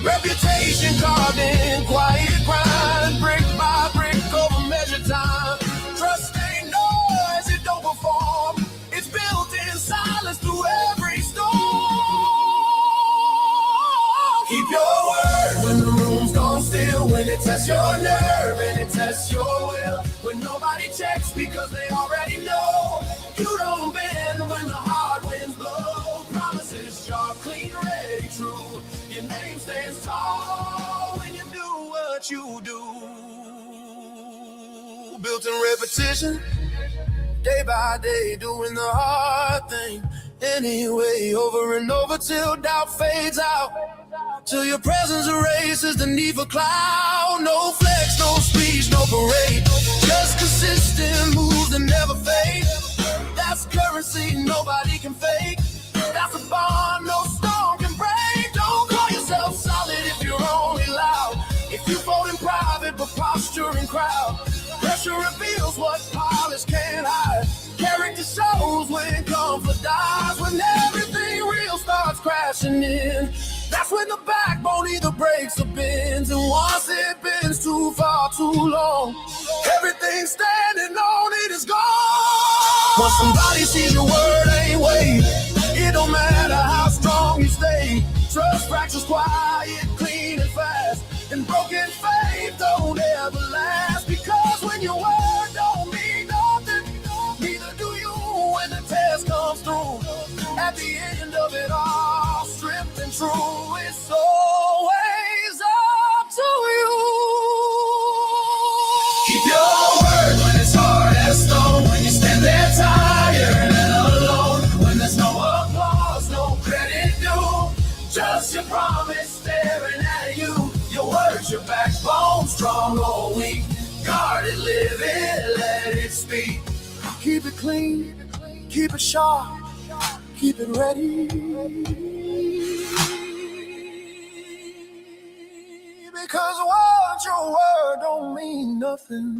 Reputation carved in quiet grind, brick by brick over measured time. Trust ain't noise, it don't perform. It's built in silence through every storm. Keep your word when the room's gone still, when it tests your nerve and it tests your will, when nobody checks because they already know. You don't bend when the hard winds blow. Promises sharp, clean, ready, true. Your name stands tall when you do what you do. Built in repetition, day by day, doing the hard thing anyway, over and over till doubt fades out, till your presence erases the need for cloud. No flex, no speech, no parade, just consistent moves that never fade. That's currency nobody can fake. That's a bond no storm can break. Don't call yourself solid if you're only loud. If you vote in private but posture in crowd. Pressure reveals what polish can't hide. Character shows when comfort dies. When everything real starts crashing in, that's when the backbone either breaks or bends. And once it bends too far, too long, everything standing on it is gone. Once somebody sees your word ain't weight, it don't matter how strong you stay. Trust fractures quiet, clean and fast, and broken faith don't ever last. Because when your word don't mean nothing, neither do you when the test comes through. At the end of it all, stripped and true, it's always up to you. Keep your word when it's hard as stone, when you stand there tired and alone, when there's no applause, no credit due, just your promise staring at you. Your words, your backbone, strong or weak, guard it, live it, let it speak. Keep it clean, keep it sharp, keep it ready. Because what your word don't mean nothing.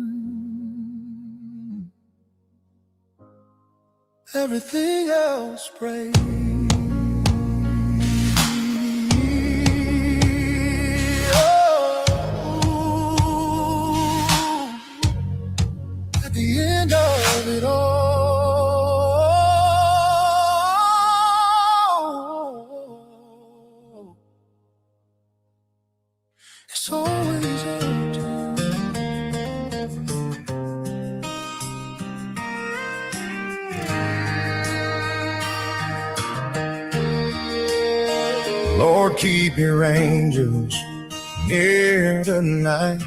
Everything else prays. At the end of it all, it's always up to you. Lord, keep your angels near tonight.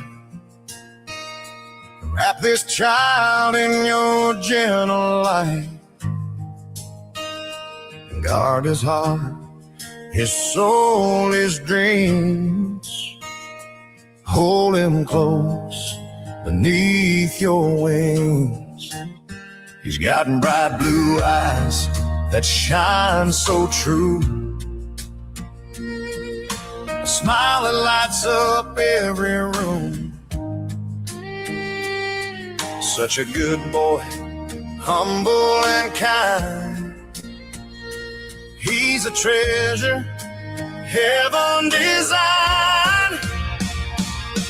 Wrap this child in your gentle light. Guard his heart, his soul, his dreams. Hold him close beneath your wings. He's got bright blue eyes that shine so true. A smile that lights up every room. Such a good boy, humble and kind. He's a treasure heaven designed.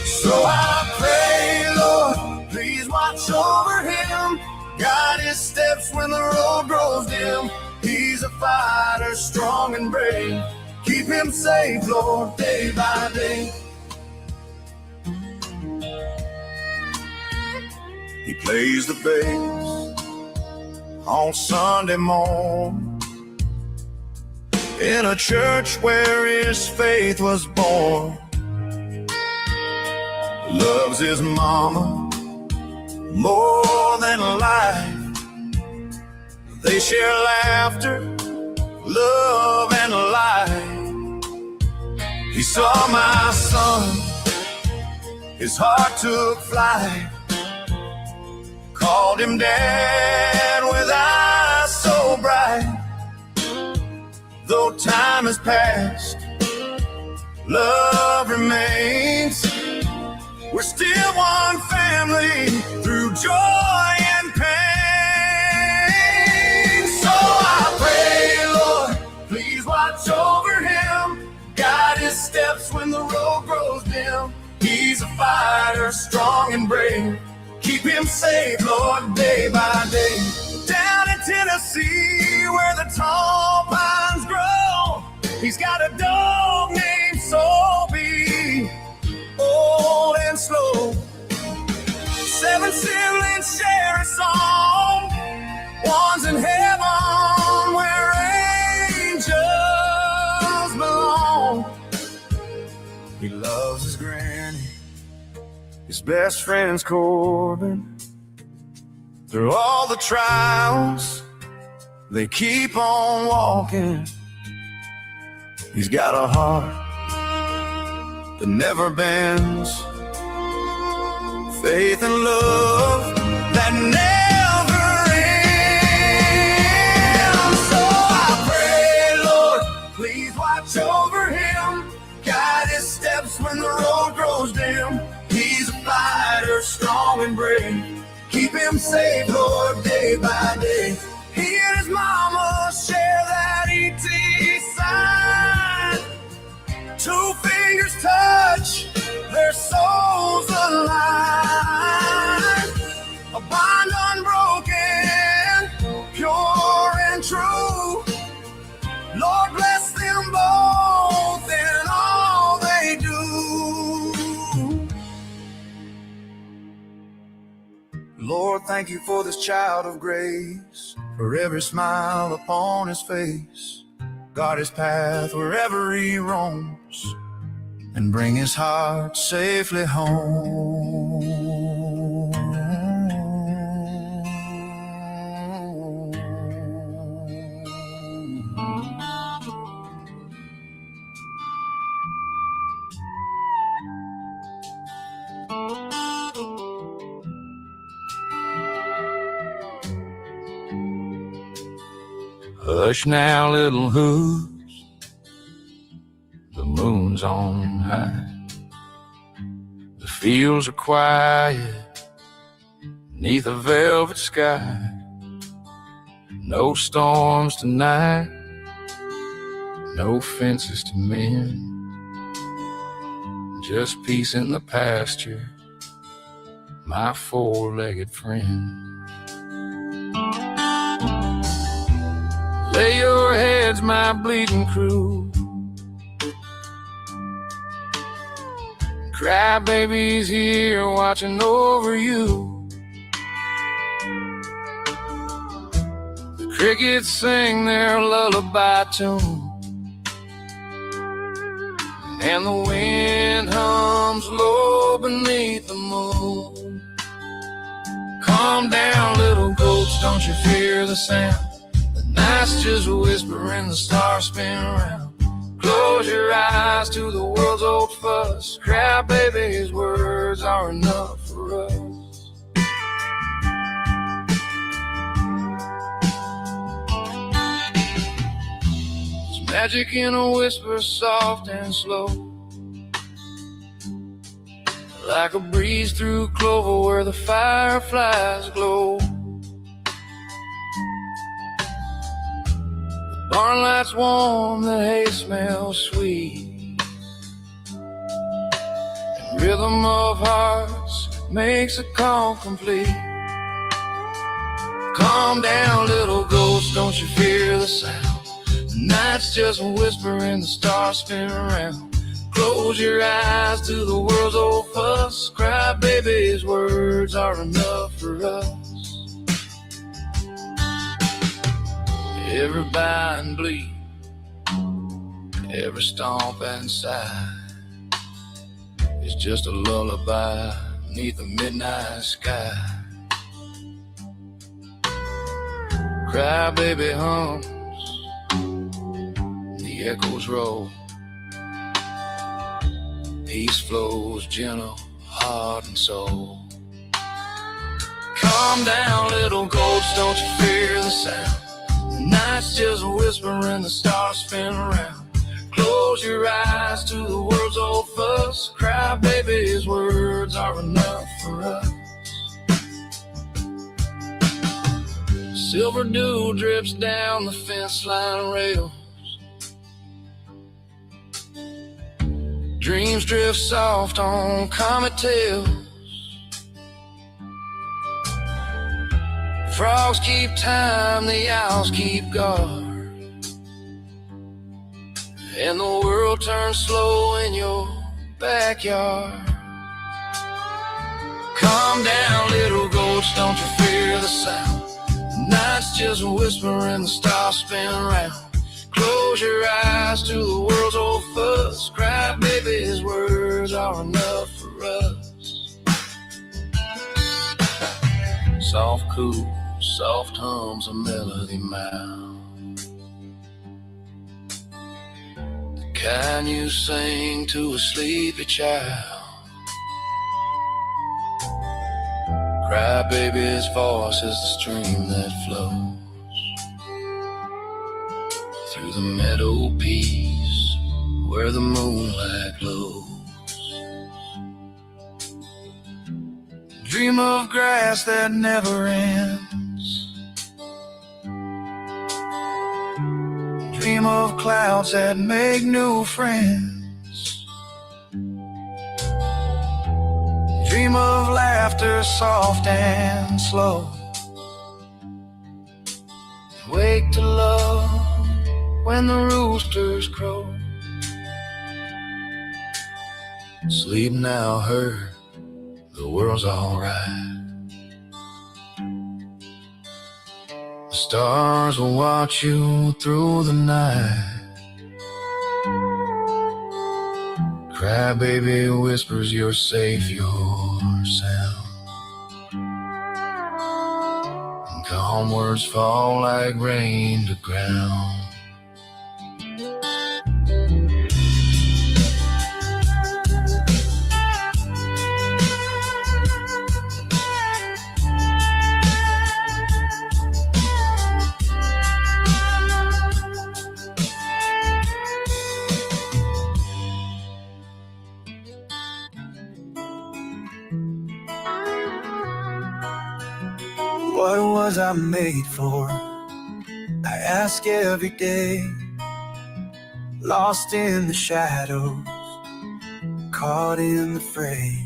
So I pray, Lord, please watch over him. Guide his steps when the road grows dim. He's a fighter, strong and brave. Keep him safe, Lord, day by day. He plays the bass on Sunday morn in a church where his faith was born. Loves his mama more than life. They share laughter, love, and light. He saw my son his heart took flight. Called him dad with eyes so bright. Though time has passed, love remains. We're still one family through joy and pain. So I pray, Lord, please watch over him. Guide his steps when the road grows dim. He's a fighter, strong and brave. Keep him safe, Lord, day by day. Down in Tennessee, where the tall pines grow, he's got a dog named Soapy, old and slow. 7 siblings share a song. One's in heaven where angels belong. He loves his granny, his best friend's Corbin. Through all the trials, they keep on walking. He's got a heart that never bends, faith and love that never ends. So I pray, Lord, please watch over him. Guide his steps when the road grows dim. He's a fighter, strong and brave. Keep him safe, Lord, day by day. He and his mama share that ET sign. 2 fingers touch, their souls align. A bond unbroken, pure and true. Lord, bless them both in all they do. Lord, thank you for this child of grace, for every smile upon his face. Guard his path wherever he roams, and bring his heart safely home. Hush now, little hooves, the moon's on high. The fields are quiet neath a velvet sky. No storms tonight, no fences to mend, just peace in the pasture, my 4-legged friend. Lay your heads, my bleeding crew. Cry babies here watching over you. The crickets sing their lullaby tune, and the wind hums low beneath the moon. Calm down, little goats, don't you fear the sound. Night's just whispering, the stars spin around. Close your eyes to the world's old fuss. Cry, baby, his words are enough for us. There's magic in a whisper, soft and slow, like a breeze through clover where the fireflies glow. Barn lights warm, the hay smells sweet, and rhythm of hearts makes a call complete. Calm down, little ghost, don't you fear the sound. The night's just whispering, the stars spin around. Close your eyes to the world's old fuss. Cry, baby, his words are enough for us. Every bow and bleed, every stomp and sigh is just a lullaby beneath the midnight sky. Cry baby hums, the echoes roll, peace flows gentle, heart and soul. Calm down, little ghost, don't you fear the sound. The night's just a whisper and the stars spin around. Close your eyes to the world's old fuss. Cry baby's words are enough for us. Silver dew drips down the fence line rails. Dreams drift soft on comet tails. Frogs keep time, the owls keep guard, and the world turns slow in your backyard. Calm down, little ghost, don't you fear the sound. The night's just a whisper and the stars spin around. Close your eyes to the world's old fuss. Cry baby's words are enough for us. Soft cool, soft hums a melody mound, the kind you sing to a sleepy child. Cry baby's voice is the stream that flows through the meadow peace where the moonlight glows. Dream of grass that never ends. Dream of clouds that make new friends. Dream of laughter soft and slow. Wake to love when the roosters crow. Sleep now, her, the world's alright. The stars will watch you through the night. Cry baby whispers you're safe, your sound. And calm words fall like rain to ground. What was I made for? I ask every day. Lost in the shadows, caught in the fray.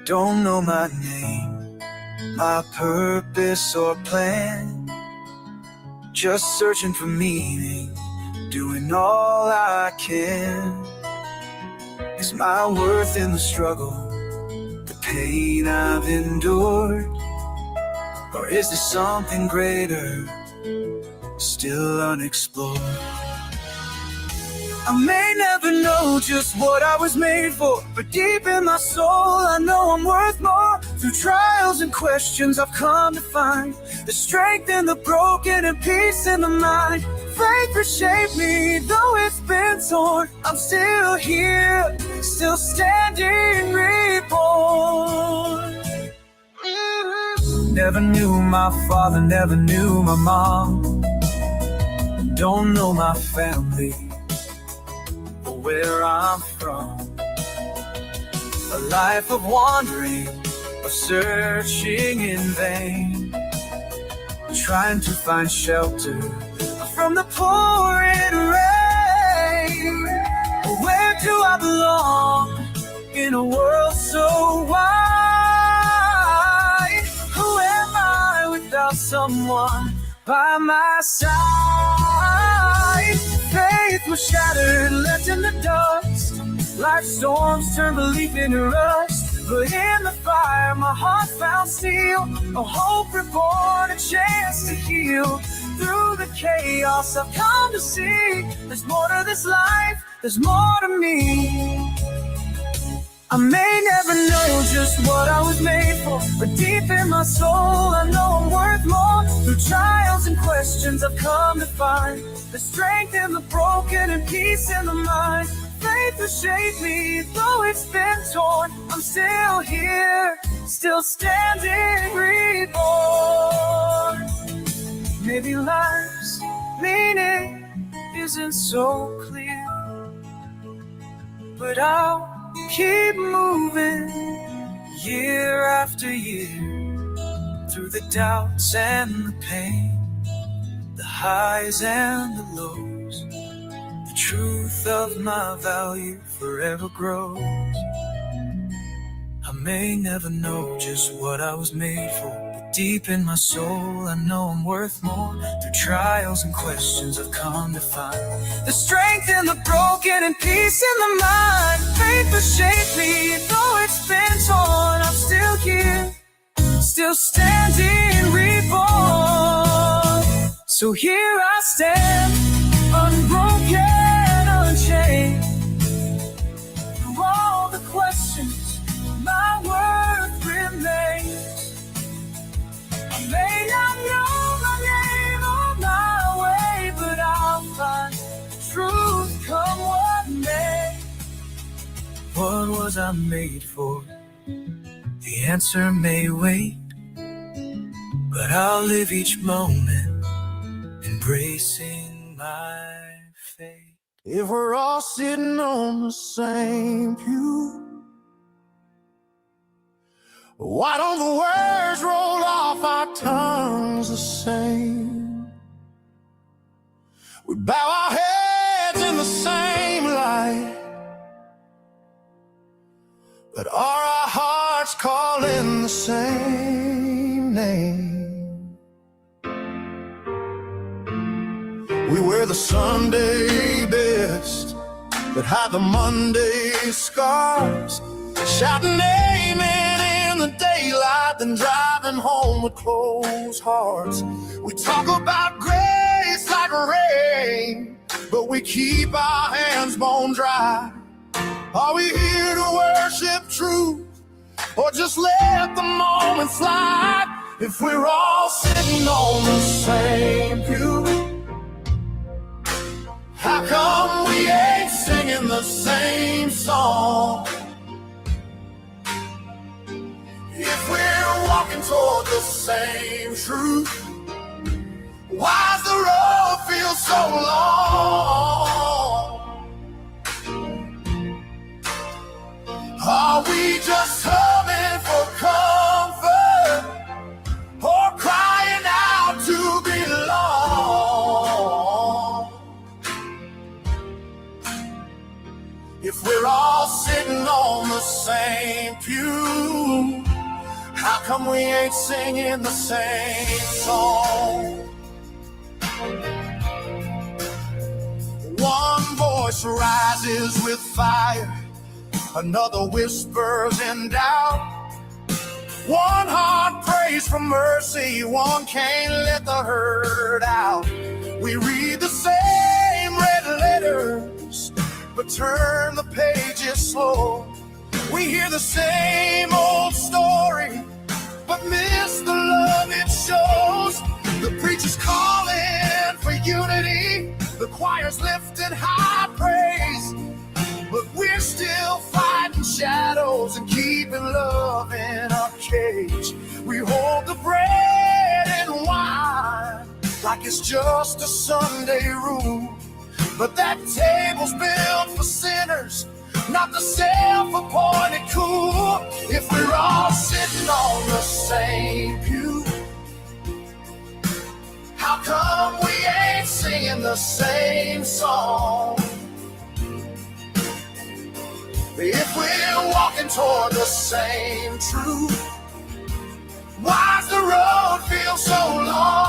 Don't know my name, my purpose or plan. Just searching for meaning, doing all I can. Is my worth in the struggle, the pain I've endured? Or is there something greater, still unexplored? I may never know just what I was made for, but deep in my soul I know I'm worth more. Through trials and questions I've come to find the strength in the broken and peace in the mind. Faith reshaped me, though it's been torn. I'm still here, still standing reborn. Never knew my father, never knew my mom. Don't know my family or where I'm from. A life of wandering, of searching in vain, trying to find shelter from the pouring rain. Where do I belong in a world so wide? Who am I without someone by my side? Faith was shattered, left in the dust. Life's storms turned belief into rust. But in the fire, my heart found steel, a hope reborn, a chance to heal. Through the chaos, I've come to see there's more to this life, there's more to me. I may never know just what I was made for, but deep in my soul, I know I'm worth more. Through trials and questions, I've come to find the strength in the broken and peace in the mind. Faith faith has shaped me. Though it's been torn, I'm still here, still standing reborn. Maybe life's meaning isn't so clear, but I'll keep moving year after year, through the doubts and the pain, the highs and the lows. The truth of my value forever grows. I may never know just what I was made for, but deep in my soul I know I'm worth more. Through trials and questions I've come to find the strength in the broken and peace in the mind. Faith has shaped me, though it's been torn, I'm still here, still standing reborn. So here I stand, unbroken, unchained. Through all the questions, my worth remains. I may not know my name or my way, but I'll find truth come what may. What was I made for? The answer may wait, but I'll live each moment embracing my fate. If we're all sitting on the same pew, why don't the words roll off our tongues the same? We bow our heads in the same light, but are our hearts calling the same name? We wear the Sunday best, but hide the Monday scars, shouting amen in the daylight, then driving home with closed hearts. We talk about grace like rain, but we keep our hands bone dry. Are we here to worship truth, or just let the moment slide? If we're all sitting on the same pew, how come we ain't singing the same song? If we're walking toward the same truth, why's the road feel so long? Are we just humming for comfort, or crying out to belong? If we're all sitting on the same pew, how come we ain't singing the same song? One voice rises with fire, another whispers in doubt. One heart prays for mercy, one can't let the hurt out. We read the same red letters, but turn the pages slow. We hear the same old story, but miss the love it shows. The preacher's calling for unity, the choir's lifting high praise, but we're still fighting shadows and keeping love in a cage. We hold the bread and wine like it's just a Sunday rule, but that table's built for sinners, not the self-appointed cool. If we're all sitting on the same pew, how come we ain't singing the same song? If we're walking toward the same truth, why's the road feel so long?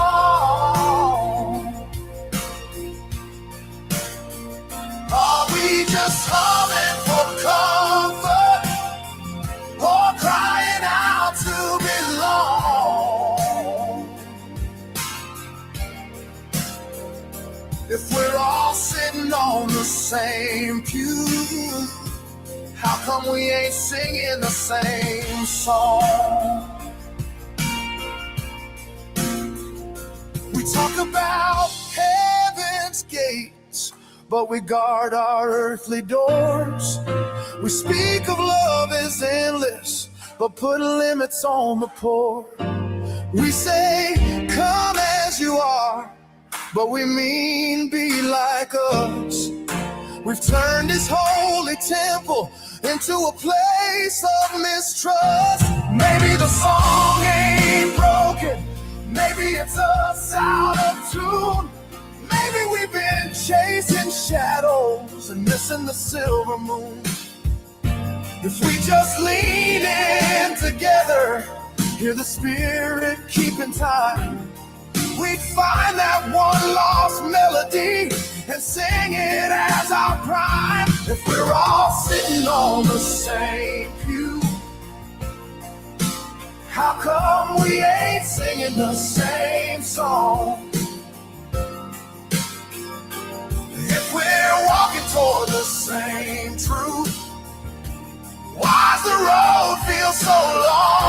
Are we just humming for comfort, or crying out to belong? If we're all sitting on the same pew, how come we ain't singing the same song? We talk about heaven's gates, but but we guard our earthly doors. We speak of love as endless, but put limits on the poor. We say, come as you are, but we mean be like us. We've turned this holy temple into a place of mistrust. Maybe the song ain't broken, maybe it's us out of tune. Maybe we've been chasing shadows and missing the silver moon. If we just lean in together, hear the Spirit keeping time, we'd find that one lost melody and sing it as our prime. If we're all sitting on the same pew, how come we ain't singing the same song? If we're walking toward the same truth, why's the road feel so long?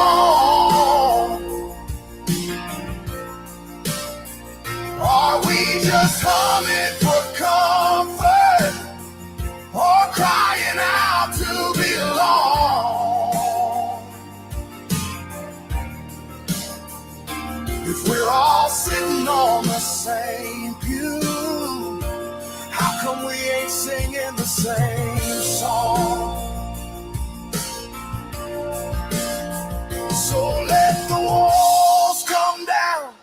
Are we just humming for comfort, or crying out to belong? If we're all sitting on the same pew, how come we ain't singing the same song? So let the walls come down,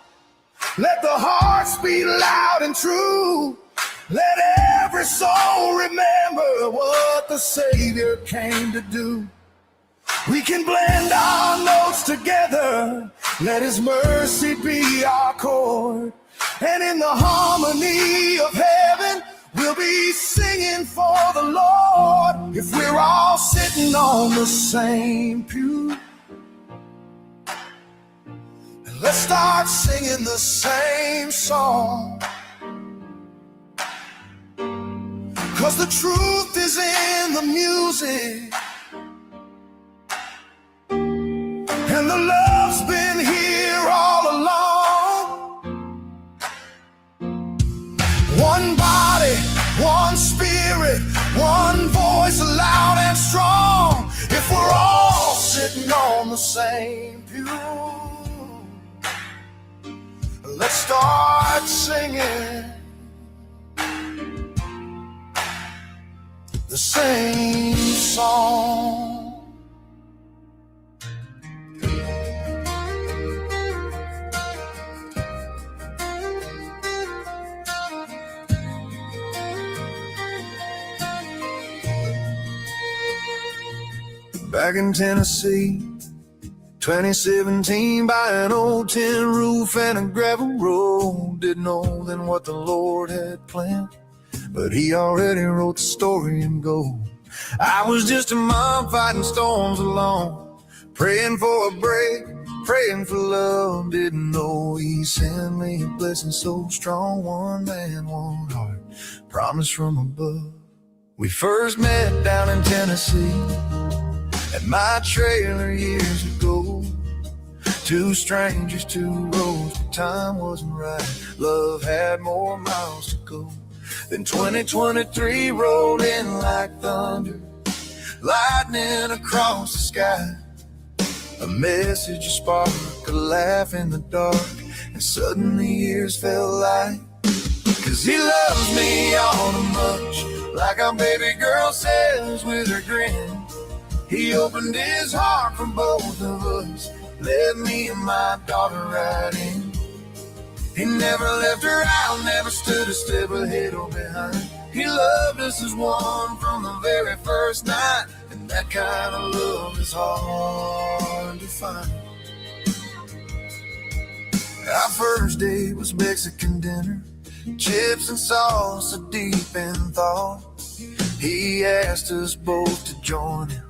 let the hearts beat loud and true. Let every soul remember what the Savior came to do. We can blend our notes together, let His mercy be our chord, and in the harmony of heaven we'll be singing for the Lord. If we're all sitting on the same pew, let's start singing the same song. 'Cause the truth is in the music, and the love's been here all along. One body, one spirit, one voice loud and strong. If we're all sitting on the same pew, let's start singing the same song. Back in Tennessee, 2017, by an old tin roof and a gravel road. Didn't know then what the Lord had planned, but He already wrote the story in gold. I was just a mom fighting storms alone, praying for a break, praying for love. Didn't know He sent me a blessing so strong. One man, one heart, promise from above. We first met down in Tennessee at my trailer years ago. Two strangers, two roads, but time wasn't right. Love had more miles to go. Then 2023 rolled in like thunder, lightning across the sky. A message, a spark, a laugh in the dark, and suddenly years felt light. 'Cause He loves me all too much, like our baby girl says with her grin. He opened His heart for both of us, let me and my daughter right in. He never left her out, never stood a step ahead or behind. He loved us as one from the very first night, and that kind of love is hard to find. Our first date was Mexican dinner, chips and salsa deep in thought. He asked us both to join Him.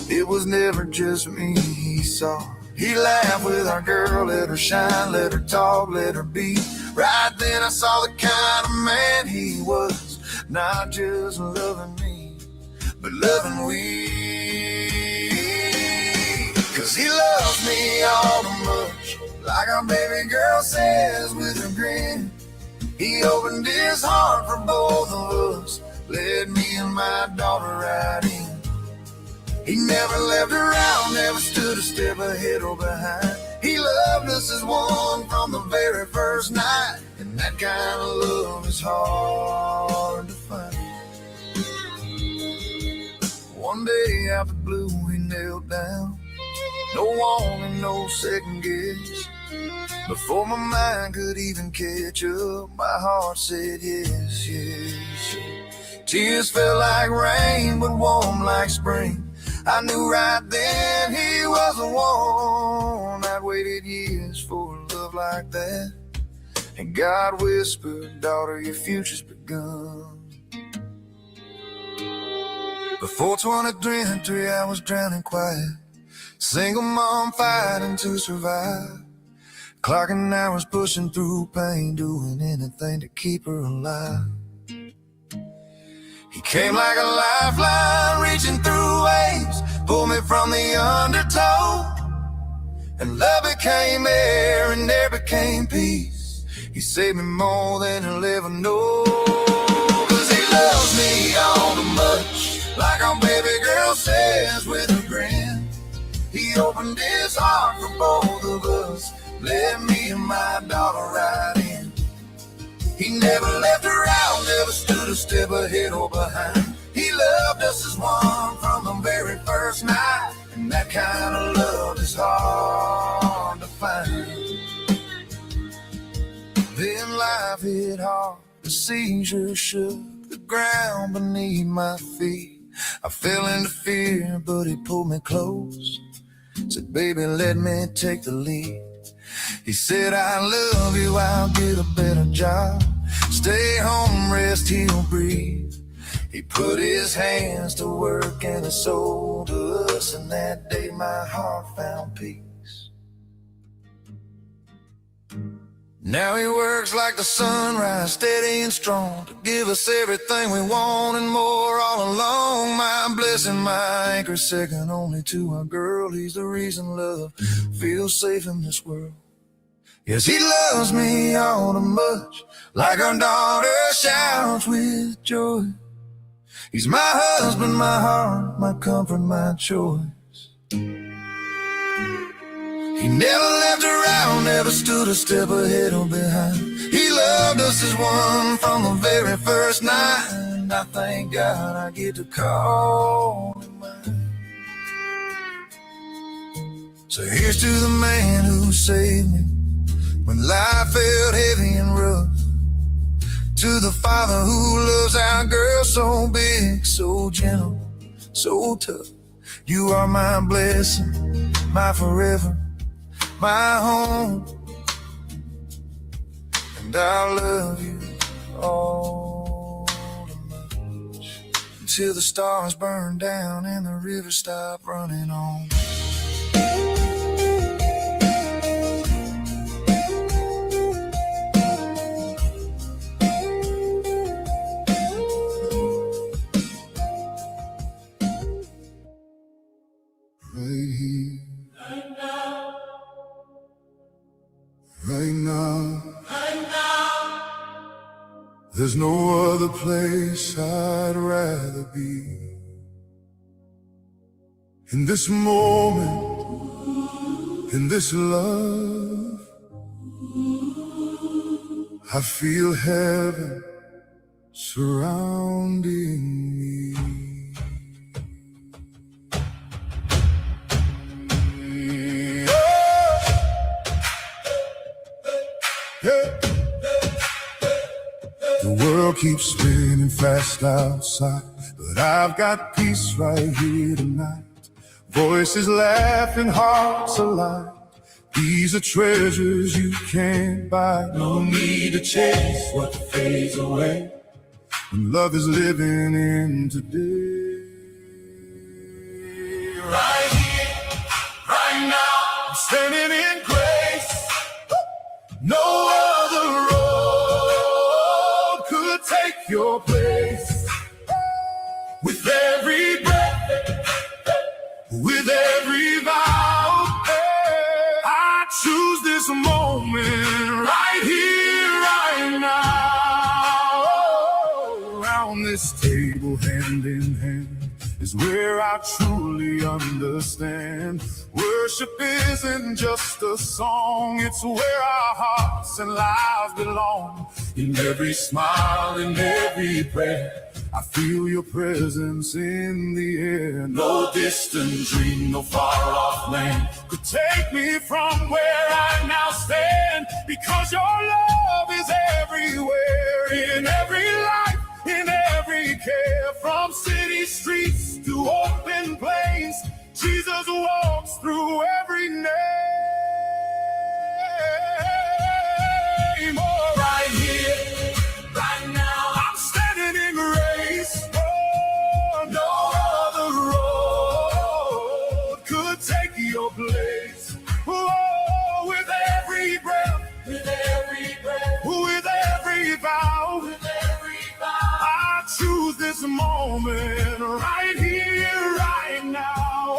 It was never just me He saw. He laughed with our girl, let her shine, let her talk, let her be. Right then I saw the kind of man He was, not just loving me, but loving we. 'Cause He loves me all too much, like our baby girl says with her grin. He opened his heart for both of us, led me and my daughter right in. He never left around, never stood a step ahead or behind. He loved us as one from the very first night, and that kind of love is hard to find. One day out the blue he knelt down, no warning, no second guess. Before my mind could even catch up, my heart said yes, yes. Tears fell like rain, but warm like spring. I knew right then he was the one. I'd waited years for a love like that, and God whispered, daughter, your future's begun. Before 23, I was drowning quiet, single mom fighting to survive. Clocking hours, pushing through pain, doing anything to keep her alive. He came like a lifeline, reaching through waves, pulled me from the undertow. And love became air, and air became peace. He saved me more than I'll ever know. 'Cause he loves me all too much, like our baby girl says with a grin. He opened his heart for both of us, led me and my daughter right in. He never left around, never stood a step ahead or behind. He loved us as one from the very first night, and that kind of love is hard to find. Then life hit hard, the seizure shook the ground beneath my feet. I fell into fear, but he pulled me close, said, baby, let me take the lead. He said, I love you, I'll get a better job, stay home, rest, he'll breathe. He put his hands to work and his soul to us, and that day my heart found peace. Now he works like the sunrise, steady and strong, to give us everything we want and more all along. My blessing, my anchor, second only to our girl. He's the reason love feels safe in this world. Yes, he loves me all too much, like our daughter shouts with joy. He's my husband, my heart, my comfort, my choice. He never left around, never stood a step ahead or behind. He loved us as one from the very first night, and I thank God I get to call him mine. So here's to the man who saved me when life felt heavy and rough, to the father who loves our girl so big, so gentle, so tough. You are my blessing, my forever, my home, and I love you all too much, until the stars burn down and the rivers stop running on. Right here, right now, there's no other place I'd rather be. In this moment, in this love, I feel heaven surrounding me. The world keeps spinning fast outside, but I've got peace right here tonight. Voices laughing, hearts alive. These are treasures you can't buy. No need to chase what fades away when love is living in today. Right here, right now, I'm standing in grace. No other road could take your place. With every breath, with every vow, I choose this moment right here, right now. hand in hand is where I truly understand. Worship isn't just a song, it's where our hearts and lives belong. In every smile, in every prayer, I feel your presence in the air. No distant dream, no far-off land could take me from where I now stand, because your love is everywhere, in every life, in every care. From city streets to open plains, Jesus walks through every name. Oh, right here, right now, I'm standing in grace. Oh, no other road could take your place. Oh, with every breath, with every breath, with every vow, with every vow, I choose this moment right here, right now.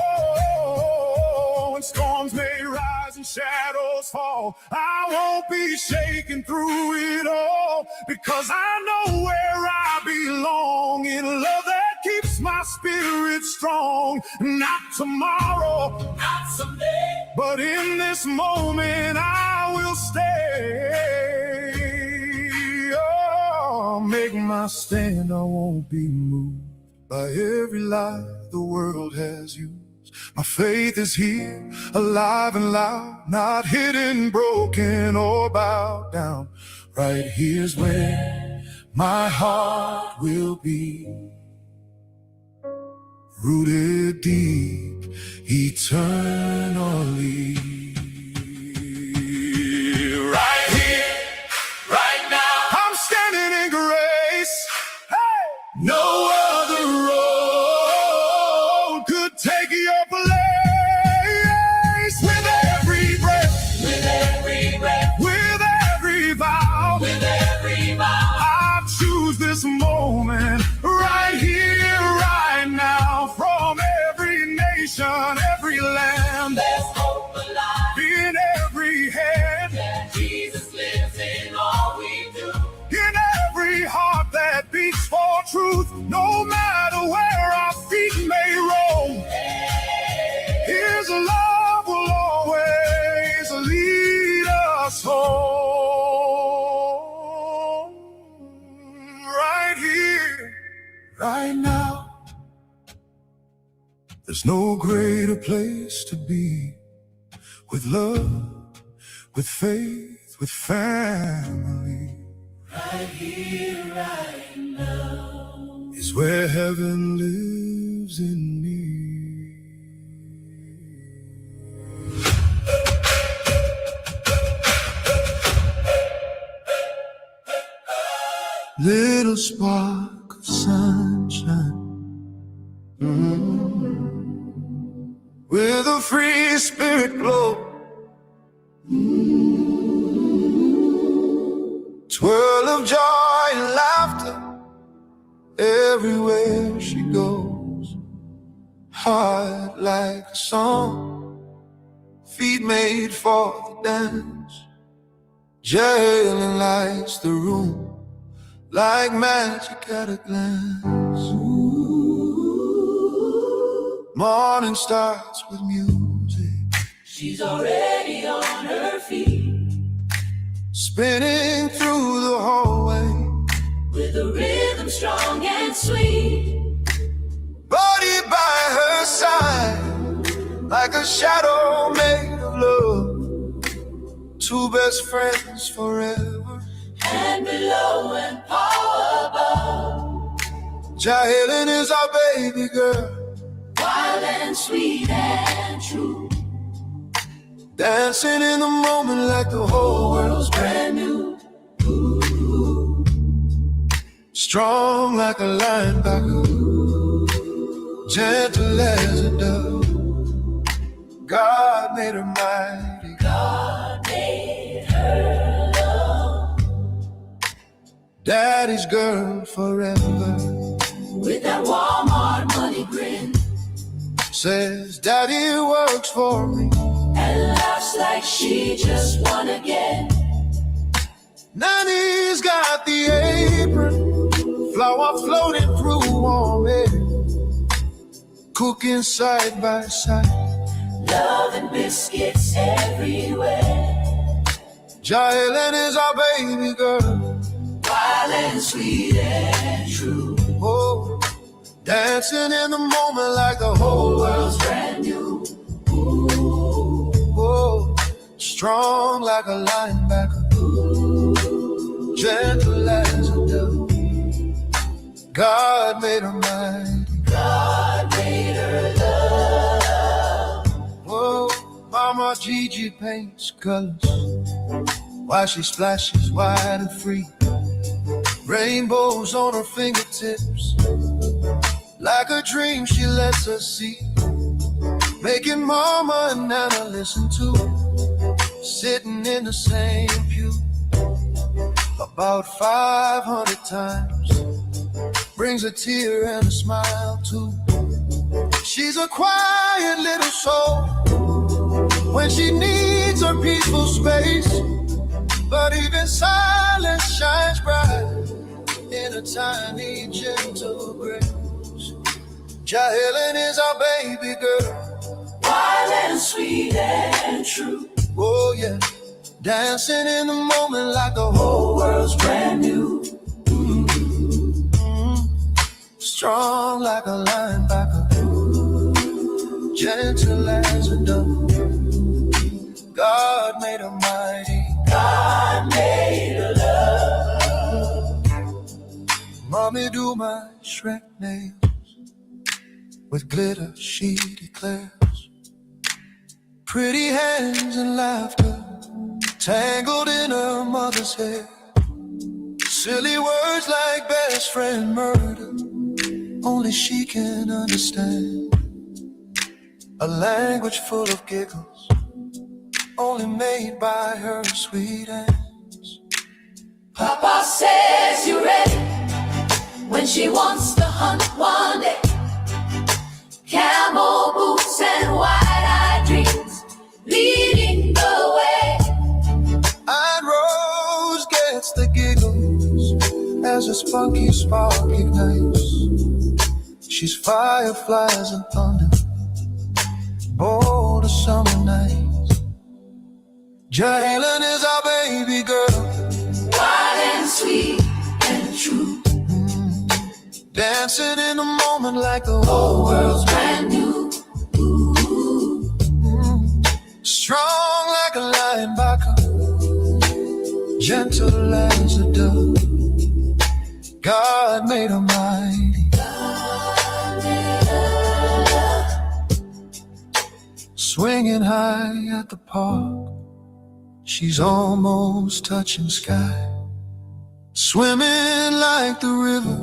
Oh, when storms may rise and shadows fall, I won't be shaken through it all, because I know where I belong, in love that keeps my spirit strong. Not tomorrow, not someday, but in this moment I will stay. Oh, make my stand, I won't be moved by every lie the world has used. My faith is here, alive and loud, not hidden, broken, or bowed down. Right here's where my heart will be, rooted deep, eternally. Right here, right now, I'm standing in grace. Hey! No other road could take your place. With every breath, with every breath, with every vow, with every vow, I choose this moment right here, right now. From every nation, every land, there's hope alive in every head. Yeah, Jesus lives in all we do, in every heart that beats for truth. No matter where our feet may roam, His love will always lead us home. Right here, right now, there's no greater place to be, with love, with faith, with family. Right here, right now, is where heaven lives in me. Little spark of sunshine, with a free spirit glow, twirl of joy and laughter everywhere she goes. Heart like a song, feet made for the dance. Jailing lights the room like magic at a glance. Morning starts with music, She's already on her feet, spinning through the hallway, with a rhythm strong and sweet. body by her side, like a shadow made of love. Two best friends forever, And below and power above, Jahelen is our baby girl, wild and sweet and true, dancing in the moment like the whole world's brand new. Strong like a linebacker, gentle as a dove. God made her mighty, God made her love. Daddy's girl forever, With that Walmart money grin, says Daddy works for me, and laughs like she just won again. Nanny's got the apron, flour floating through warm cooking side by side. Love and biscuits everywhere. Jalen is our baby girl. Wild and sweet and true. Oh, dancing in the moment like the whole world's Brand new. oh, strong like a linebacker, gentle as a dove. God made her mighty. God made her love. Whoa, Mama Gigi paints colors while she splashes wide and free. Rainbows on her fingertips, like a dream she lets us see. Making Mama and Nana listen to, sitting in the same pew about 500 times. Brings a tear and a smile too. She's a quiet little soul when she needs her peaceful space, but even silence shines bright in a tiny gentle grace. Jalen is our baby girl. Wild and sweet and true. Oh yeah, dancing in the moment like the whole world's brand new. Strong like a linebacker, gentle as a dove. God made her mighty. God made her love. Mommy do my Shrek nails with glitter, she declares. Pretty hands and laughter tangled in her mother's hair. Silly words like best friend murder, only she can understand. A language full of giggles, only made by her sweet hands. Papa says you're ready when she wants to hunt one day. Camel boots and wide-eyed dreams leading the way. And Rose gets the giggles as a spunky spark ignites. She's fireflies and thunder, bold as summer nights. Jalen is our baby girl. Wild and sweet and true. Dancing in the moment like the whole World's brand new. strong like a linebacker, gentle as a dove. God made her mighty. Swinging high at the park, she's almost touching sky. Swimming like the river,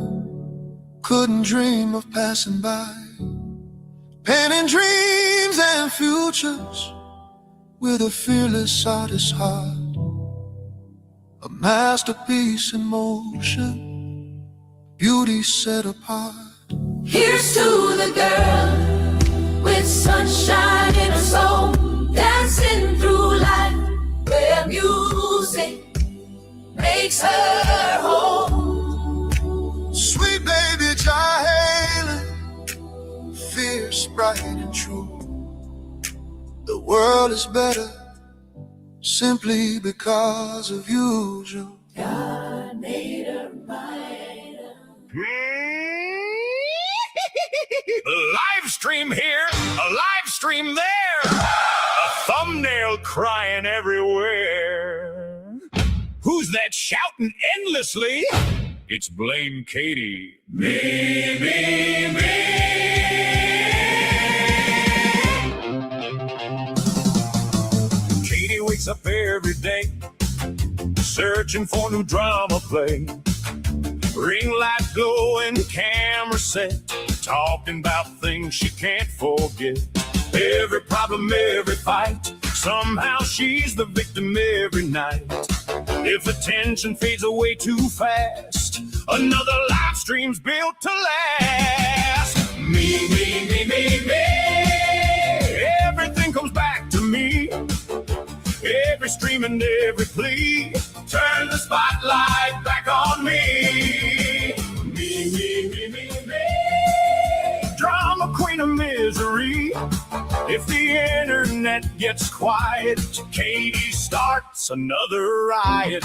couldn't dream of passing by. Painting dreams and futures with a fearless artist's heart. A masterpiece in motion, beauty set apart. Here's to the girl with sunshine in her soul, dancing through life where music makes her whole. Sweet baby Jalen, fierce, bright and true. The world is better simply because of you, Joe. God made her mighty. Live stream here, a live stream there, a thumbnail crying everywhere. Who's that shouting endlessly? It's Blame Katie. Me, me, me. Katie wakes up every day, searching for new drama play. Ring light glowing, camera set, talking about things she can't forget. Every problem, every fight, somehow she's the victim every night. If attention fades away too fast, another live stream's built to last. Me, me, me, me, me. Everything comes back to me. Every stream and every plea, turn the spotlight back on me. Me, me, me, me, me. Drama queen queen of misery. If the internet gets quiet, Katie starts another riot.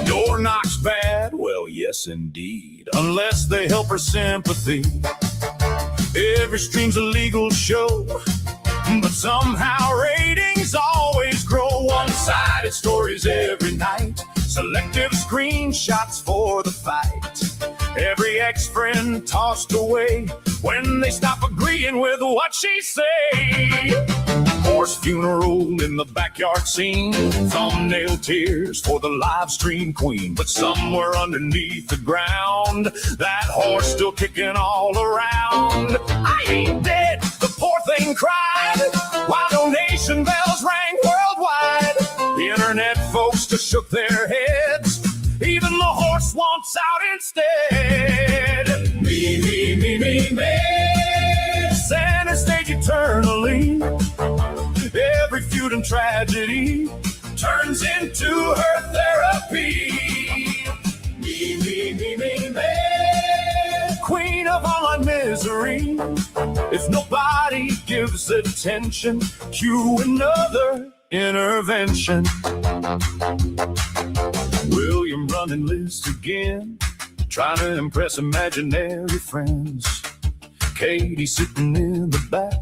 Door knocks bad? Well, yes, indeed. Unless they help her sympathy. Every stream's a legal show, but somehow ratings always grow. One-sided stories every night, selective screenshots for the fight. Every ex-friend tossed away when they stop agreeing with what she say. Horse funeral in the backyard scene, thumbnail tears for the live stream queen. But somewhere underneath the ground, that horse still kicking all around. I ain't dead, the poor thing cried, while donation bells rang worldwide. The internet folks just shook their heads, even the horse wants out instead. Me, me, me, me, me. Center stage eternally. Every feud and tragedy turns into her therapy. Me, me, me, me, me. Queen of online misery. If nobody gives attention, cue another intervention. William running lists again, trying to impress imaginary friends. Katie sitting in the back,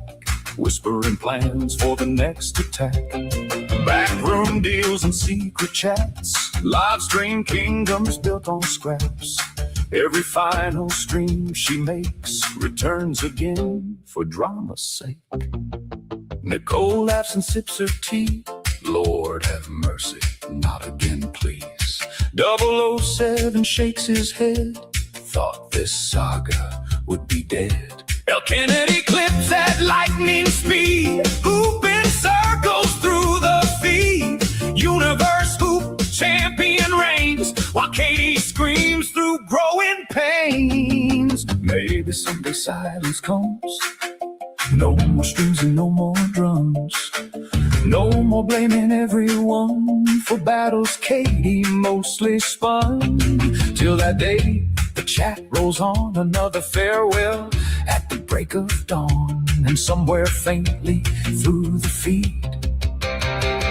whispering plans for the next attack. Backroom deals and secret chats, live stream kingdoms built on scraps. Every final stream she makes returns again for drama's sake. Nicole laughs and sips her tea. Lord have mercy, not again, please. 007 shakes his head, thought this saga would be dead. El Kennedy clips at lightning speed, hooping circles through the feed. Universe hoop champion reigns, while Katie screams through growing pains. Maybe someday silence comes, no more strings and no more drums. No more blaming everyone for battles Katie mostly spun. Till that day, the chat rolls on, another farewell at the break of dawn. And somewhere faintly through the feed,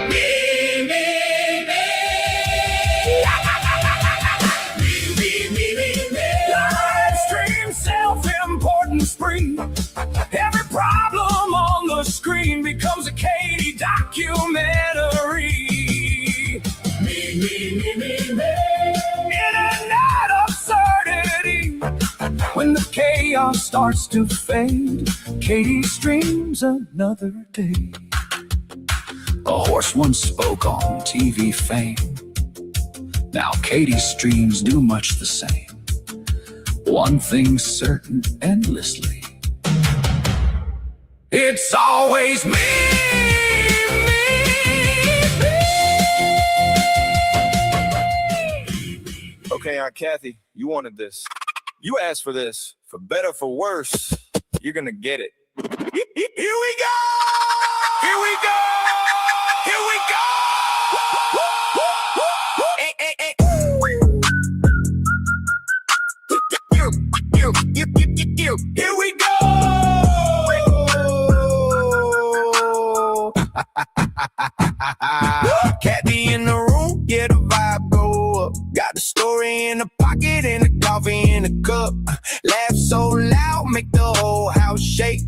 me, me, me. Me, me, me, me, me. Live stream self-importance spree. Every problem on the screen becomes a Katie documentary. Me, me, me, me, me. Internet absurdity. When the chaos starts to fade, Katie streams another day. A horse once spoke on TV fame. Now Katie streams do much the same. One thing's certain endlessly, it's always me, me. Okay, Aunt Kathy, you wanted this. You asked for this. For better, for worse, you're gonna get it. Here we go! Here we go! Here we go! Hey, hey, hey. Here we go! Kathy in the room, yeah, the vibe go up. Got the story in the pocket and the coffee in the cup. Laugh so loud, make the whole house shake.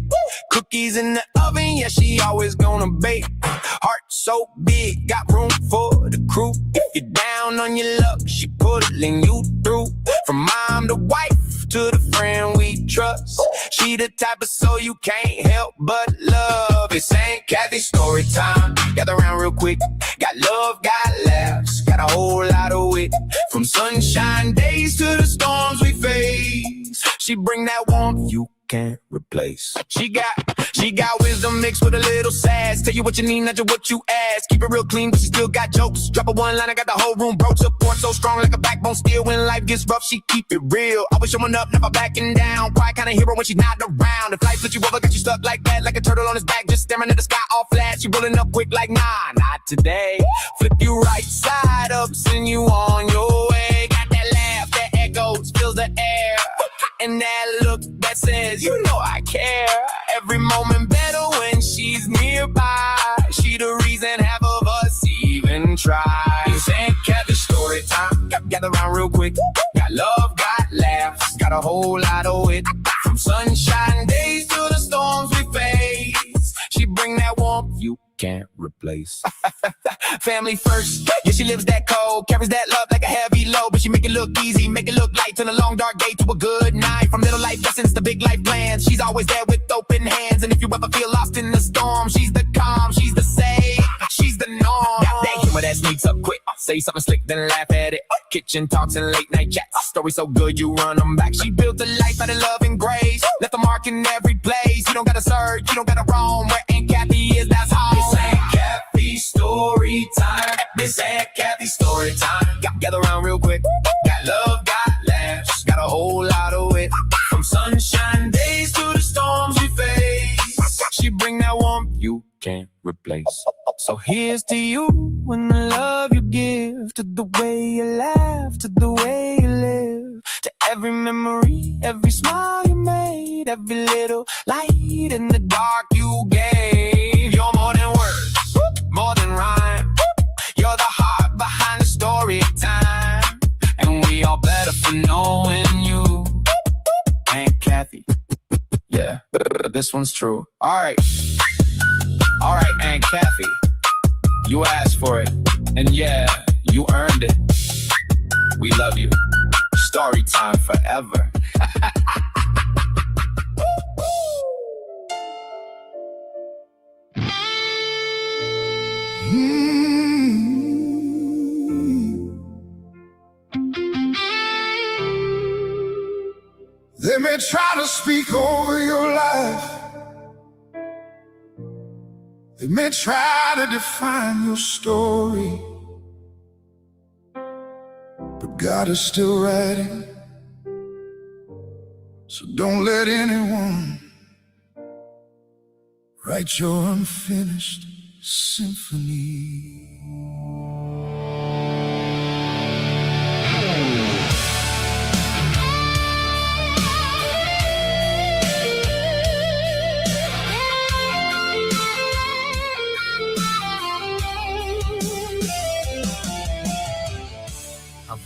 Cookies in the oven, yeah, she always gonna bake. Heart so big, got room for the crew. If you're down on your luck, she pulling you through. From mom to wife to the friend we trust. She the type of soul you can't help but love. It's Aunt Kathy's story time. Gather around real quick. Got love, got laughs, got a whole lot of wit. From sunshine days to the storms we face, she bring that warmth you can't replace. She got wisdom mixed with a little sass. Tell you what you need, not just what you ask. Keep it real clean, but she still got jokes. Drop a one line, I got the whole room broke. Support so strong like a backbone steel. When life gets rough, she keep it real. Always showing up, never backing down. Quiet kind of hero when she's not around. If life flips you over, got you stuck like that, like a turtle on his back, just staring at the sky all flat. She rolling up quick like, nah, not today. Flip you right side up, send you on your way. Got that laugh that echoes, fills the air. And that look that that says, you know I care. Every moment better when she's nearby. She the reason half of us even try. It's Aunt Kathy's story time. Gather around real quick. Got love, got laughs, got a whole lot of wit. From sunshine days to the storms we face, she bring that warmth you can't replace. Family first, yeah, she lives that cold, carries that love like a heavy load, but she make it look easy, make it look light. Turn a long dark day to a good night. From little life lessons to big life plans, she's always there with open hands. And if you ever feel lost in the storm, she's the calm, she's the safe, she's the norm. Got that humor that sneaks up quick, say something slick then laugh at it. Kitchen talks and late night chats, stories so good you run them back. She built a life out of love and grace, left a mark in every place. You don't gotta search, you don't gotta roam, where Aunt Kathy is, that's home. This Aunt Kathy story time. This Aunt Kathy story time. Gather around real quick. Got love, got laughs, got a whole lot of wit. From sunshine days to the storms we face, she bring that warmth you can't replace. So here's to you and the love you give, to the way you laugh, to the way you live, to every memory, every smile you made, every little light in the dark you gave. You're more than words, more than rhyme. You're the heart behind the story time, and we all better for knowing you. Aunt Kathy, yeah, this one's true. All right, Aunt Kathy, you asked for it, and yeah, you earned it. We love you. Story time forever. They may try to speak over your life. They may try to define your story, but God is still writing. So don't let anyone write your unfinished symphony.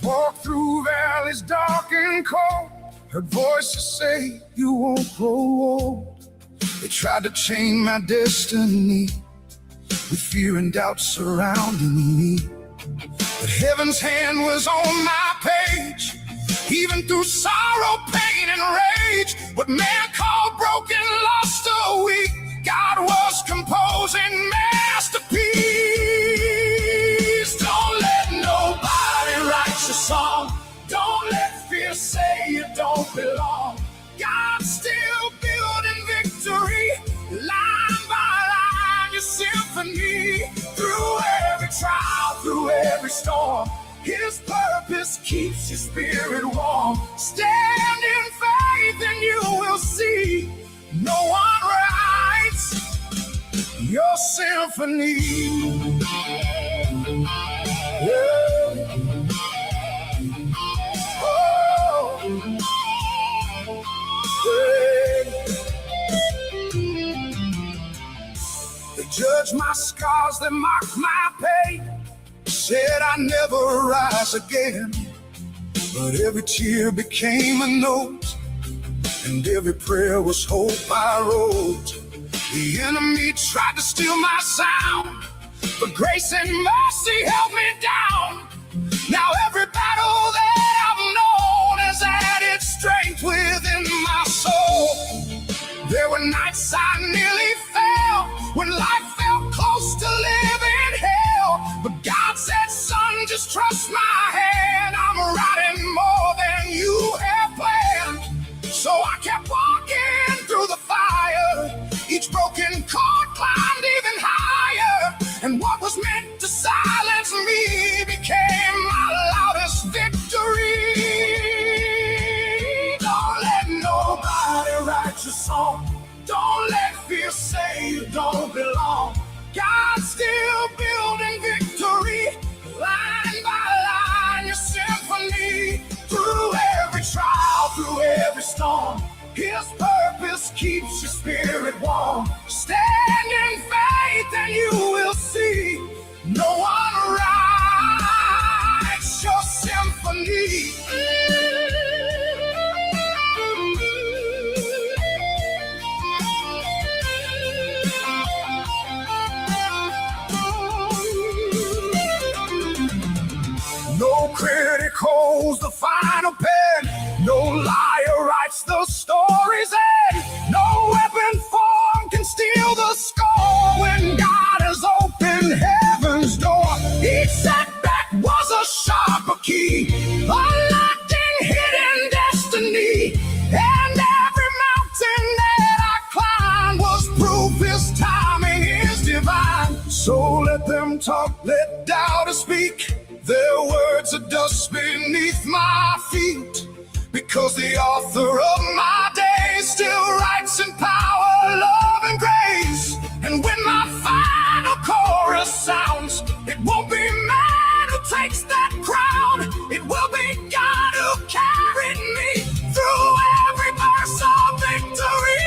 Walk through valleys dark and cold, heard voices say you won't grow old. They tried to chain my destiny with fear and doubt surrounding me, but heaven's hand was on my page. Even through sorrow, pain, and rage, what man called broken, lost, or weak, God was composing masterpiece. Don't let nobody write your song. Don't let fear say you don't belong. God's still building victory, line by line, your symphony. Through every trial, through every storm, His purpose keeps your spirit warm. Stand in faith and you will see no one writes your symphony. Yeah. Oh. Yeah. They judge my scars, they mark my pain, said I never rise again. But every tear became a note, and every prayer was hope I wrote. The enemy tried to steal my sound, but grace and mercy held me down. Now every battle that I've known has added strength within my soul. There were nights I nearly fell, when life felt close to living hell. But God said, son, just trust my hand. I'm writing more than you have planned. So I kept walking through the fire. Each broken chord climbed even higher. And what was meant to silence me became my loudest victory. Don't let nobody write your song. Don't let fear say you don't belong. God's still building victory, line by line, your symphony. Through every trial, through every storm, His purpose keeps your spirit warm. Stand in faith and you will see. No one writes your symphony. No critic holds the final pen. No liar writes the story's end. No weapon formed can steal the score when God has opened heaven's door. Each setback was a sharper key, unlocking hidden destiny. And every mountain that I climbed was proof His timing is divine. So let them talk, let doubters speak. Their words are dust beneath my feet, because the author of my day still writes in power, love, and grace. And when my final chorus sounds, it won't be man who takes that crown. It will be God who carried me through every verse of victory.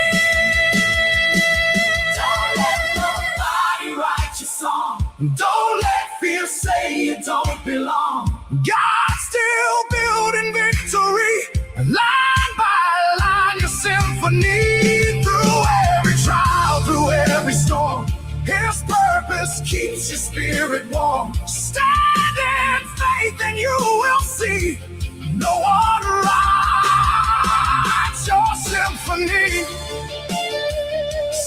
Don't let nobody write your song. Don't let fear say you don't belong. God's still building victory, line by line, your symphony. Through every trial, through every storm, His purpose keeps your spirit warm. Stand in faith and you will see. No one writes your symphony.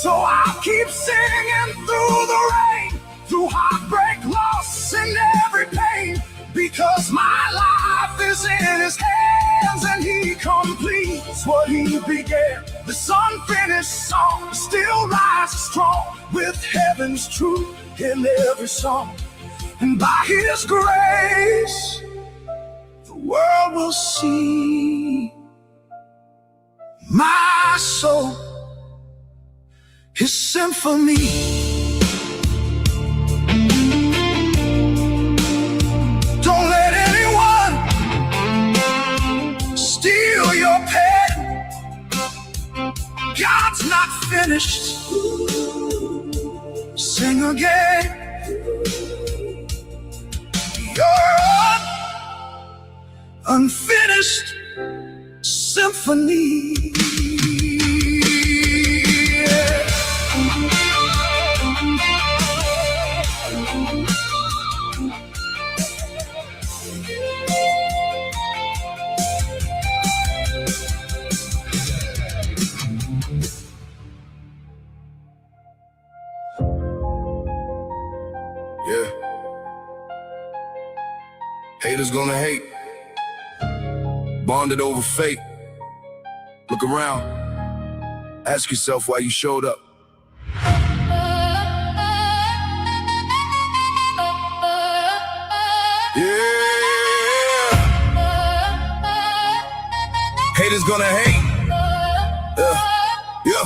So I'll keep singing through the rain, through heartbreak, loss, and every pain, because my life is in His hands and He completes what He began. This unfinished song still rises strong with heaven's truth in every song. And by His grace, the world will see my soul, His symphony. Don't let anyone steal your pen. God's not finished. Sing again. Your unfinished symphony. Yeah. Haters gonna hate. Bonded over fate. Look around. Ask yourself why you showed up. Yeah. Haters gonna hate. Yeah.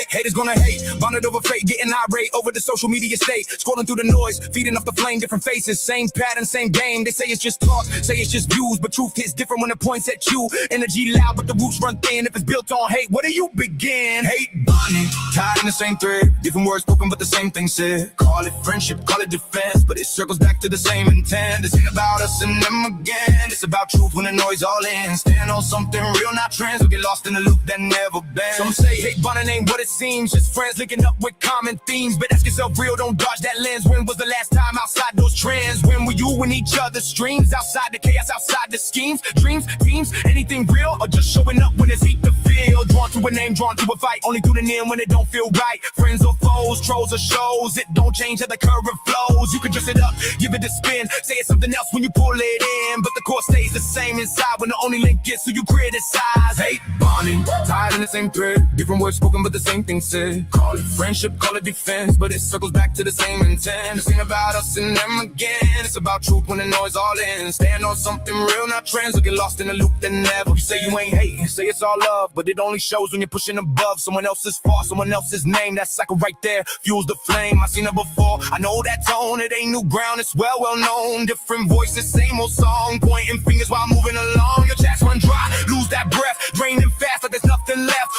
Haters gonna hate, bonded over fate, getting irate over the social media state, scrolling through the noise, feeding off the flame, different faces, same pattern, same game. They say it's just talk, say it's just views, but truth hits different when it points at you. Energy loud, but the roots run thin. If it's built on hate, where do you begin? Hate bonding, tied in the same thread, different words spoken, but the same thing said. Call it friendship, call it defense, but it circles back to the same intent. This ain't about us and them again. It's about truth when the noise all in. Stand on something real, not trends. We get lost in the loop that never bends. Some say hate bonding ain't what it seems, just friends linking up with common themes. But ask yourself real, don't dodge that lens. When was the last time outside those trends? When were you in each other's streams? Outside the chaos, outside the schemes, dreams, teams, anything real? Or just showing up when it's heat to feel? Drawn to a name, drawn to a fight, only tuning in when it don't feel right. Friends or foes, trolls or shows, it don't change how the current flows. You can dress it up, give it a spin, say it's something else when you pull it in, but the core stays the same inside when the only link is who you criticize. Hate bonding, tied in the same thread, different words spoken but the same thing said. Call it friendship, call it defense, but it circles back to the same intent. This ain't about us and them again, it's about truth when the noise all in. Stand on something real, not trends, or get lost in a loop that never. You say you ain't hating, say it's all love, but it only shows when you're pushing above someone else's fault, someone else's name. That cycle right there fuels the flame. I've seen it before, I know that tone, it ain't new ground, it's well known. Different voices, same old song, pointing fingers while moving along. Your chats run dry, lose that breath, draining fast like there's nothing left.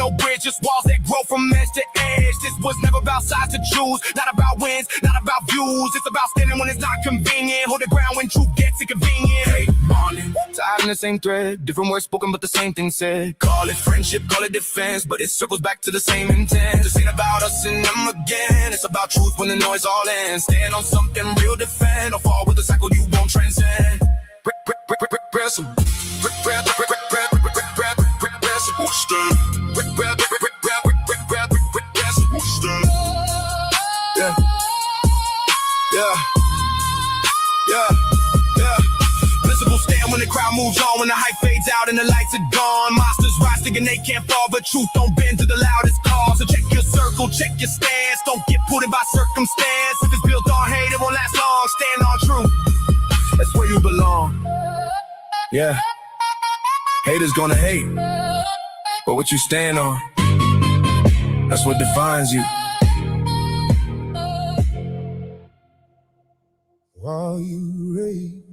no bridge, just walls that grow from edge to edge. This was never about size to choose, not about wins, not about views. It's about standing when it's not convenient, hold the ground when truth gets inconvenient. Hey, morning, tied in the same thread, different words spoken but the same thing said. Call it friendship, call it defense, but it circles back to the same intent. This ain't about us and them again, it's about truth when the noise all ends. Stand on something real, defend, or fall with the cycle you won't transcend. Yeah. Yeah. Yeah. Yeah. Principles stand when the crowd moves on, when the hype fades out and the lights are gone. Monsters rise thinking they can't fall, but truth don't bend to the loudest call. So check your circle, check your stance, don't get pulled in by circumstance. If it's built on hate, it won't last long. Stand on truth, that's where you belong. Yeah. Haters gonna hate, but what you stand on, that's what defines you. While you rage,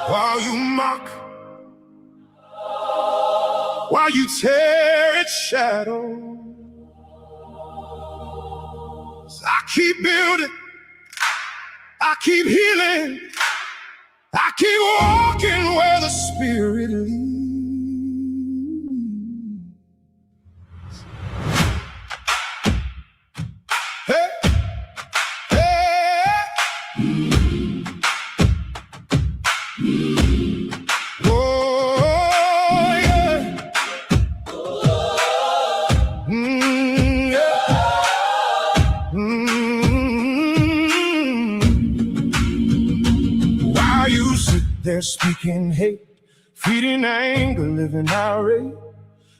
while you mock, while you tear its shadow, I keep building, I keep healing, I keep walking where the Spirit leads. Hey, hey, oh yeah, yeah. While you sit there speaking hate, feeding anger, living irate,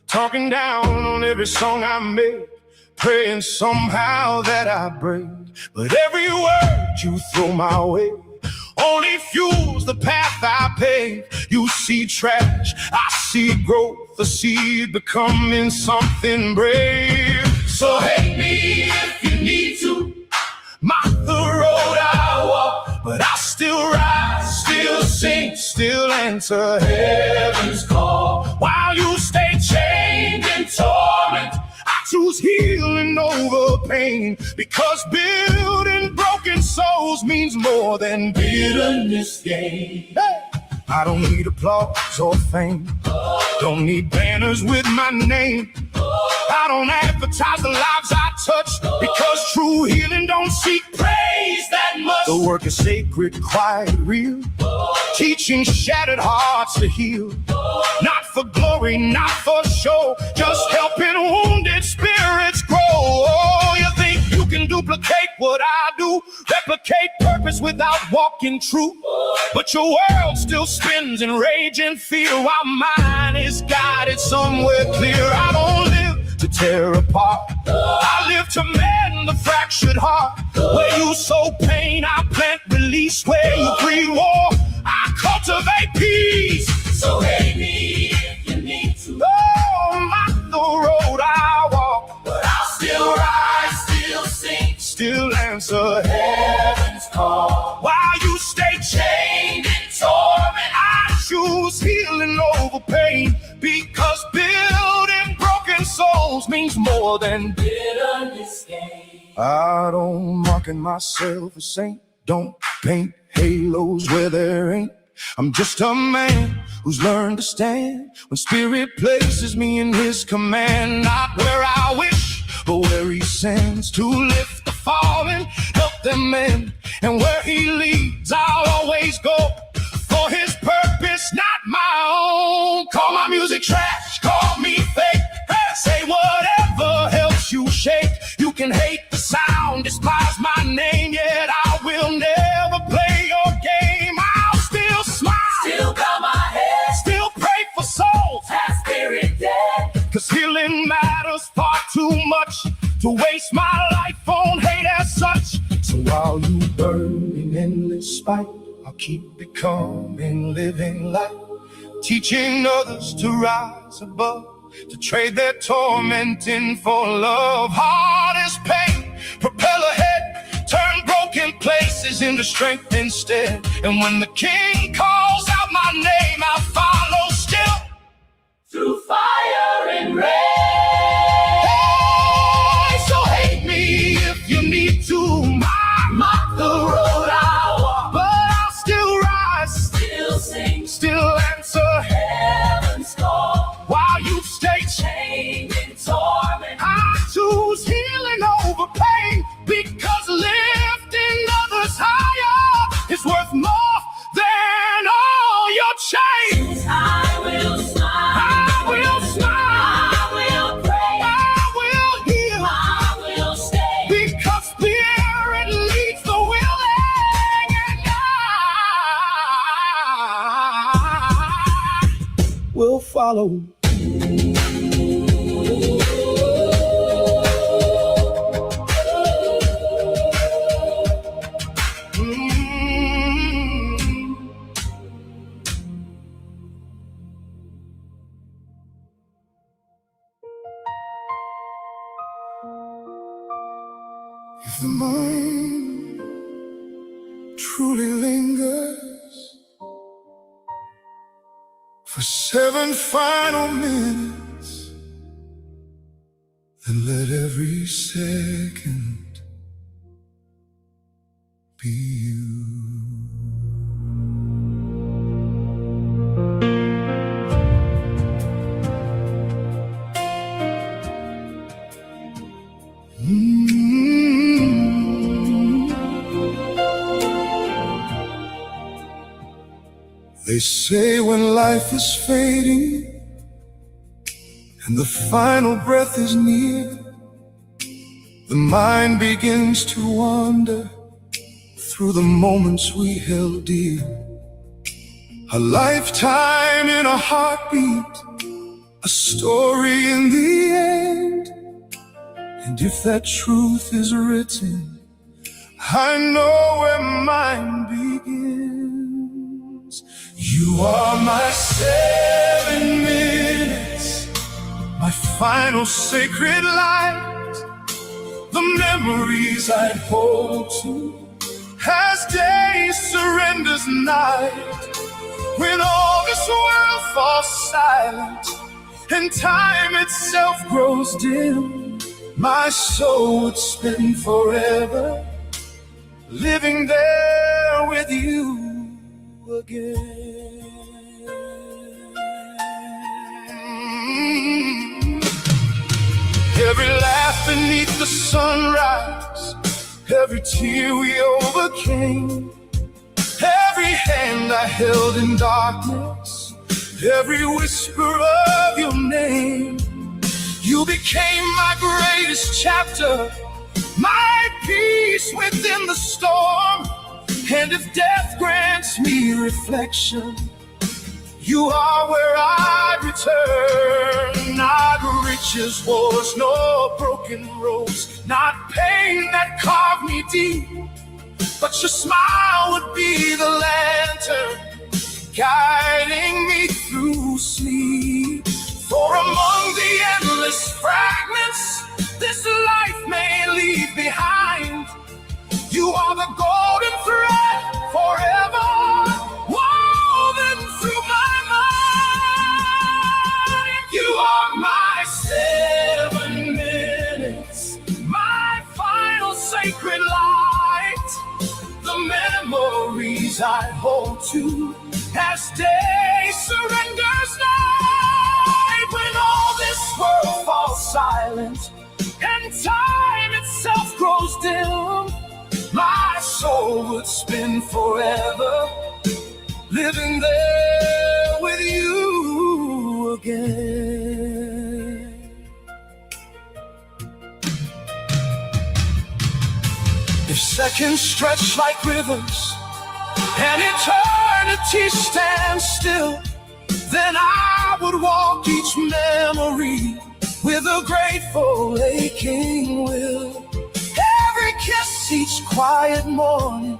talking down on every song I make, praying somehow that I break. But every word you throw my way only fuels the path I pave. You see trash, I see growth, a seed becoming something brave. So hate me if you need to, mock the road I walk, but I still rise, still sing, still answer heaven's call. While you stay chained in torment, I choose healing over pain, because building broken souls means more than bitterness gain. Hey! I don't need applause or fame, don't need banners with my name. I don't advertise the lives I touch, because true healing don't seek praise that much. The work is sacred, quiet, real, teaching shattered hearts to heal. Not for glory, not for show, just helping wounded spirits grow. Oh, you think you can duplicate what I do, replicate purpose without walking truth, but your world still spins in rage and fear, while mine is guided somewhere clear. I don't live to tear apart, I live to mend the fractured heart. Where you sow pain, I plant release. Where you breed war, I cultivate peace. So hate me if you need to, oh, mock the road I walk, but I'll still rise, still sing, still answer heaven's call. While you stay chained in torment, I choose healing over pain, because building broken souls means more than bitterness gain. I don't market myself a saint, don't paint halos where there ain't. I'm just a man who's learned to stand when Spirit places me in His command. Not where I wish, but where He sends, to lift the fallen, help them mend. And where He leads, I'll always go, for His purpose, not my own. Call my music trash, call me fake, say whatever helps you shake. You can hate the sound, despise my name, yet I will never play your game. I'll still smile, Still bow my head, still pray for souls, half spirit dead. cause healing matters far too much to waste my life on hate as such. So while you burn in endless spite, I'll keep becoming living light, teaching others to rise above, to trade their torment in for love. Heart is pain, propel ahead, turn broken places into strength instead. And when the King calls out my name, I'll follow still. Through rain. Hey, so hate me if you need to. Mock the road I walk, But I'll still rise, still sing still answer heaven's call. while you stay chained. Chained in torment, I choose healing over pain because lifting others higher is worth more than all your chains. I will smile, I will smile, I will pray, I will heal, I will stay. because spirit leads the willing, and I will follow. If the mind truly lingers for 7 final minutes, then let every second be you. They say when life is fading and the final breath is near, the mind begins to wander through the moments we held dear. A lifetime in a heartbeat, a story in the end. And if that truth is written, I know where mine begins. You are my 7 minutes, my final sacred light, the memories I hold to as day surrenders night. When all this world falls silent and time itself grows dim, my soul would spend forever living there with you again. Every laugh beneath the sunrise, every tear we overcame, every hand I held in darkness, every whisper of your name. You became my greatest chapter, my peace within the storm. And if death grants me reflection, you are where I return. Not riches, wars, nor broken roads, not pain that carved me deep, but your smile would be the lantern guiding me through sleep. For among the endless fragments this life may leave behind, you are the golden thread forever woven through my mind. You are my 7 minutes, my final sacred light, the memories I hold to as day surrenders night. When all this world falls silent and time itself grows dim, my soul would spend forever living there with you again. If seconds stretch like rivers and eternity stands still, then I would walk each memory with a grateful, aching will. Every kiss, each quiet morning,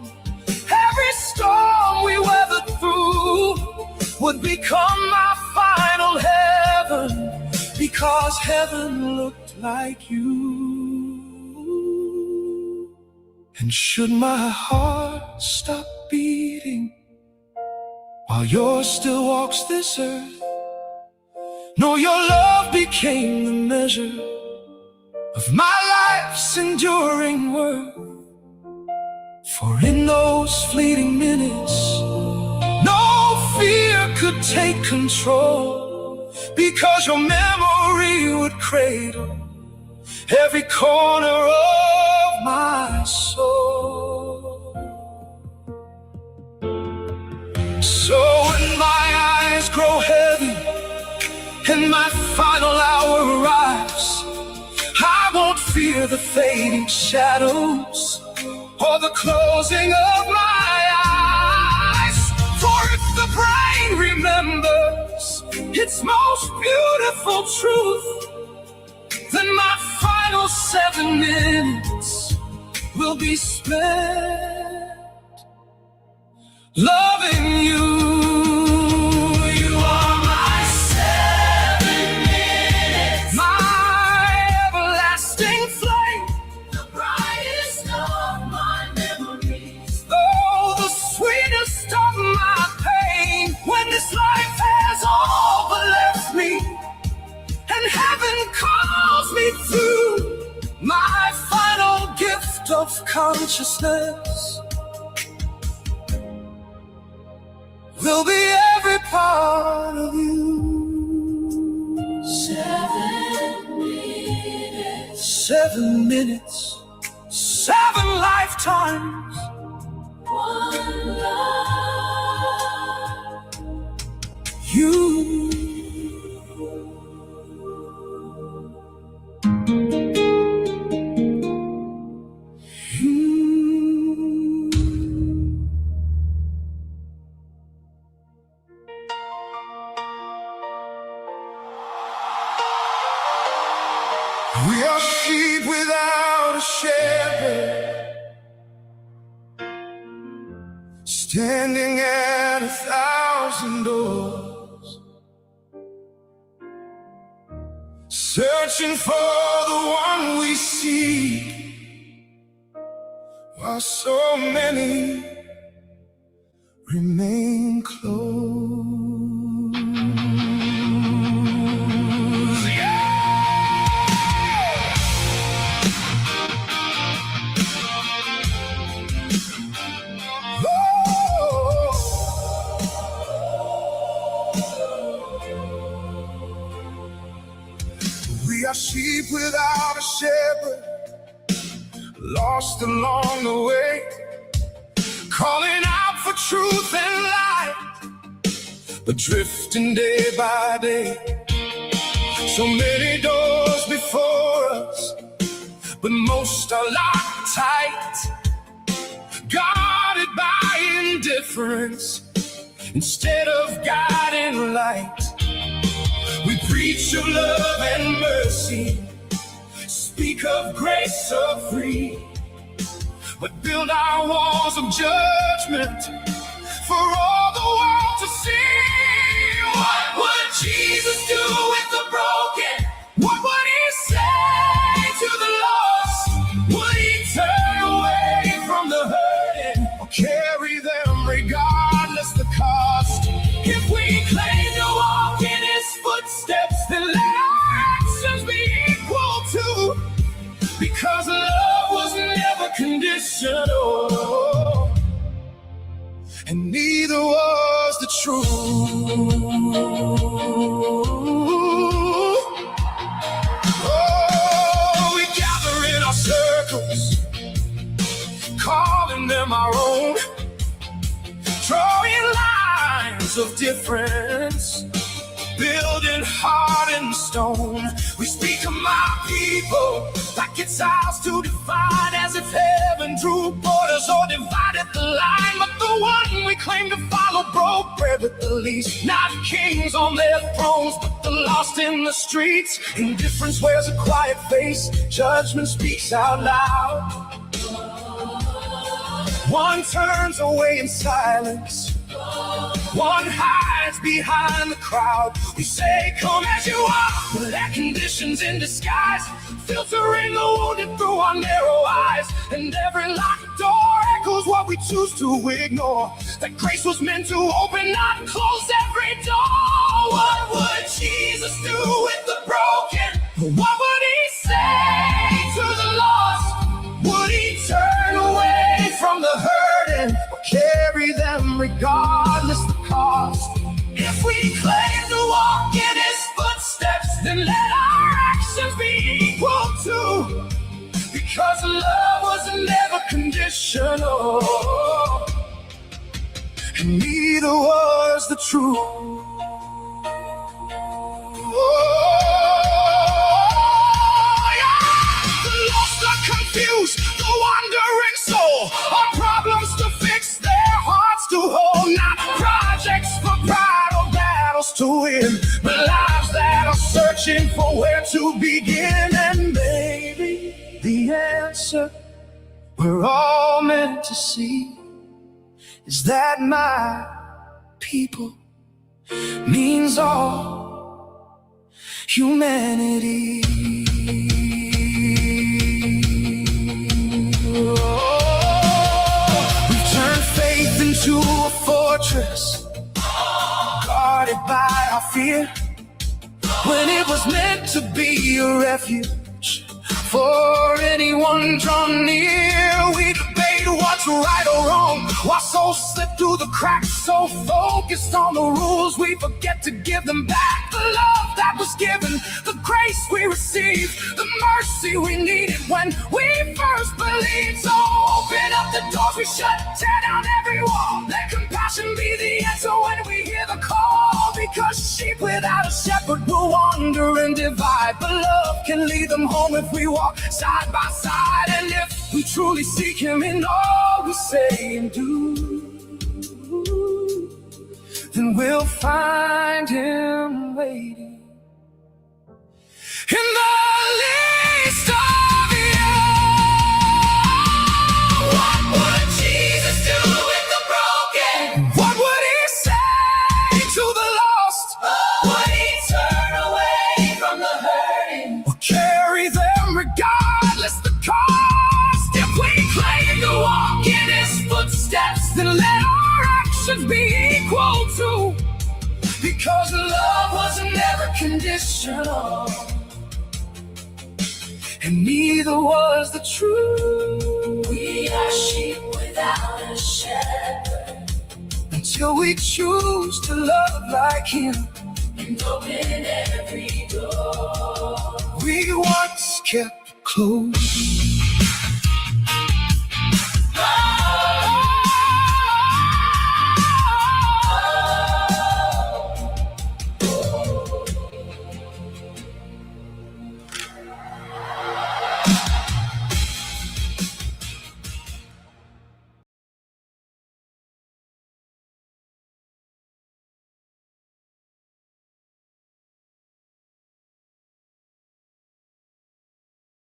every storm we weathered through would become my final heaven, because heaven looked like you. And should my heart stop beating while yours still walks this earth, know your love became the measure of my life's enduring worth. For in those fleeting minutes, no fear could take control, because your memory would cradle every corner of my soul. So when my eyes grow heavy and my final hour arrives, I won't fear the fading shadows or the closing of my eyes. For if the brain remembers its most beautiful truth, then my final 7 minutes will be spent loving you. You are my 7 minutes, my everlasting flame, the brightest of my memories, oh, the sweetest of my pain. When this life has all but left me and heaven calls me through, my final gift of consciousness will be every part of you. 7 minutes, 7 minutes, 7 lifetimes, 1 life. You. We are sheep without a shepherd, standing at 1,000 doors, searching for the one we seek, while so many remain closed. We are sheep without a shepherd, lost along the way, calling out for truth and light, but drifting day by day. So many doors before us, but most are locked tight, guarded by indifference instead of guiding light. We preach of love and mercy, speak of grace so free, but build our walls of judgment for all the world to see. What would Jesus do with the broken? What would he say to the lost? Would he turn away from the hurting, or carry them regardless the cost? If we claim to walk in his footsteps, then let our actions be equal to, because love was never conditional, and neither was the truth. Oh, we gather in our circles, calling them our own, drawing lines of difference, building heart and stone. We speak of my people like it's ours to define, as if heaven drew borders or divided the line. But the one we claim to follow broke bread with the least. Not kings on their thrones, but the lost in the streets. Indifference wears a quiet face, judgment speaks out loud. One turns away in silence, one hides behind the crowd. We say, come as you are, but that condition's in disguise, filtering the wounded through our narrow eyes. And every locked door echoes what what we choose to ignore. That grace was meant to open, not close every door. What would Jesus do with the broken? What would he say to the lost? Would he turn away from the hurting or carry them regardless the cost? If we claim to walk in his footsteps, then let our actions be equal to. Because love was never conditional, and neither was the truth. The lost are confused, the wandering soul, our problems to fix, their hearts to hold. Not projects for pride or battles to win, but lives that are searching for where to begin. And maybe the answer we're all meant to see is that my people means all humanity. We've turned faith into a fortress, guarded by our fear, when it was meant to be a refuge for anyone drawn near. We debate what's right or wrong, while souls slip through the cracks. So focused on the rules, we forget to give them back the love that was given, the grace we received, the mercy we needed when we first believed. So open up the doors we shut, tear down every wall. Let compassion be the answer when we hear the call. Because sheep without a shepherd will wander and divide, but love can lead them home if we walk side by side. And if we truly seek him in all we say and do, then we'll find him waiting in the least of you. What would Jesus do with the broken? What would he say to the lost? Would he turn away from the hurting? Or carry them regardless the cost? If we claim to walk in his footsteps, then let our actions be equal to. Because love was never conditional, and neither was the truth. We are sheep without a shepherd, Until we choose to love like him, and open every door. we once kept close.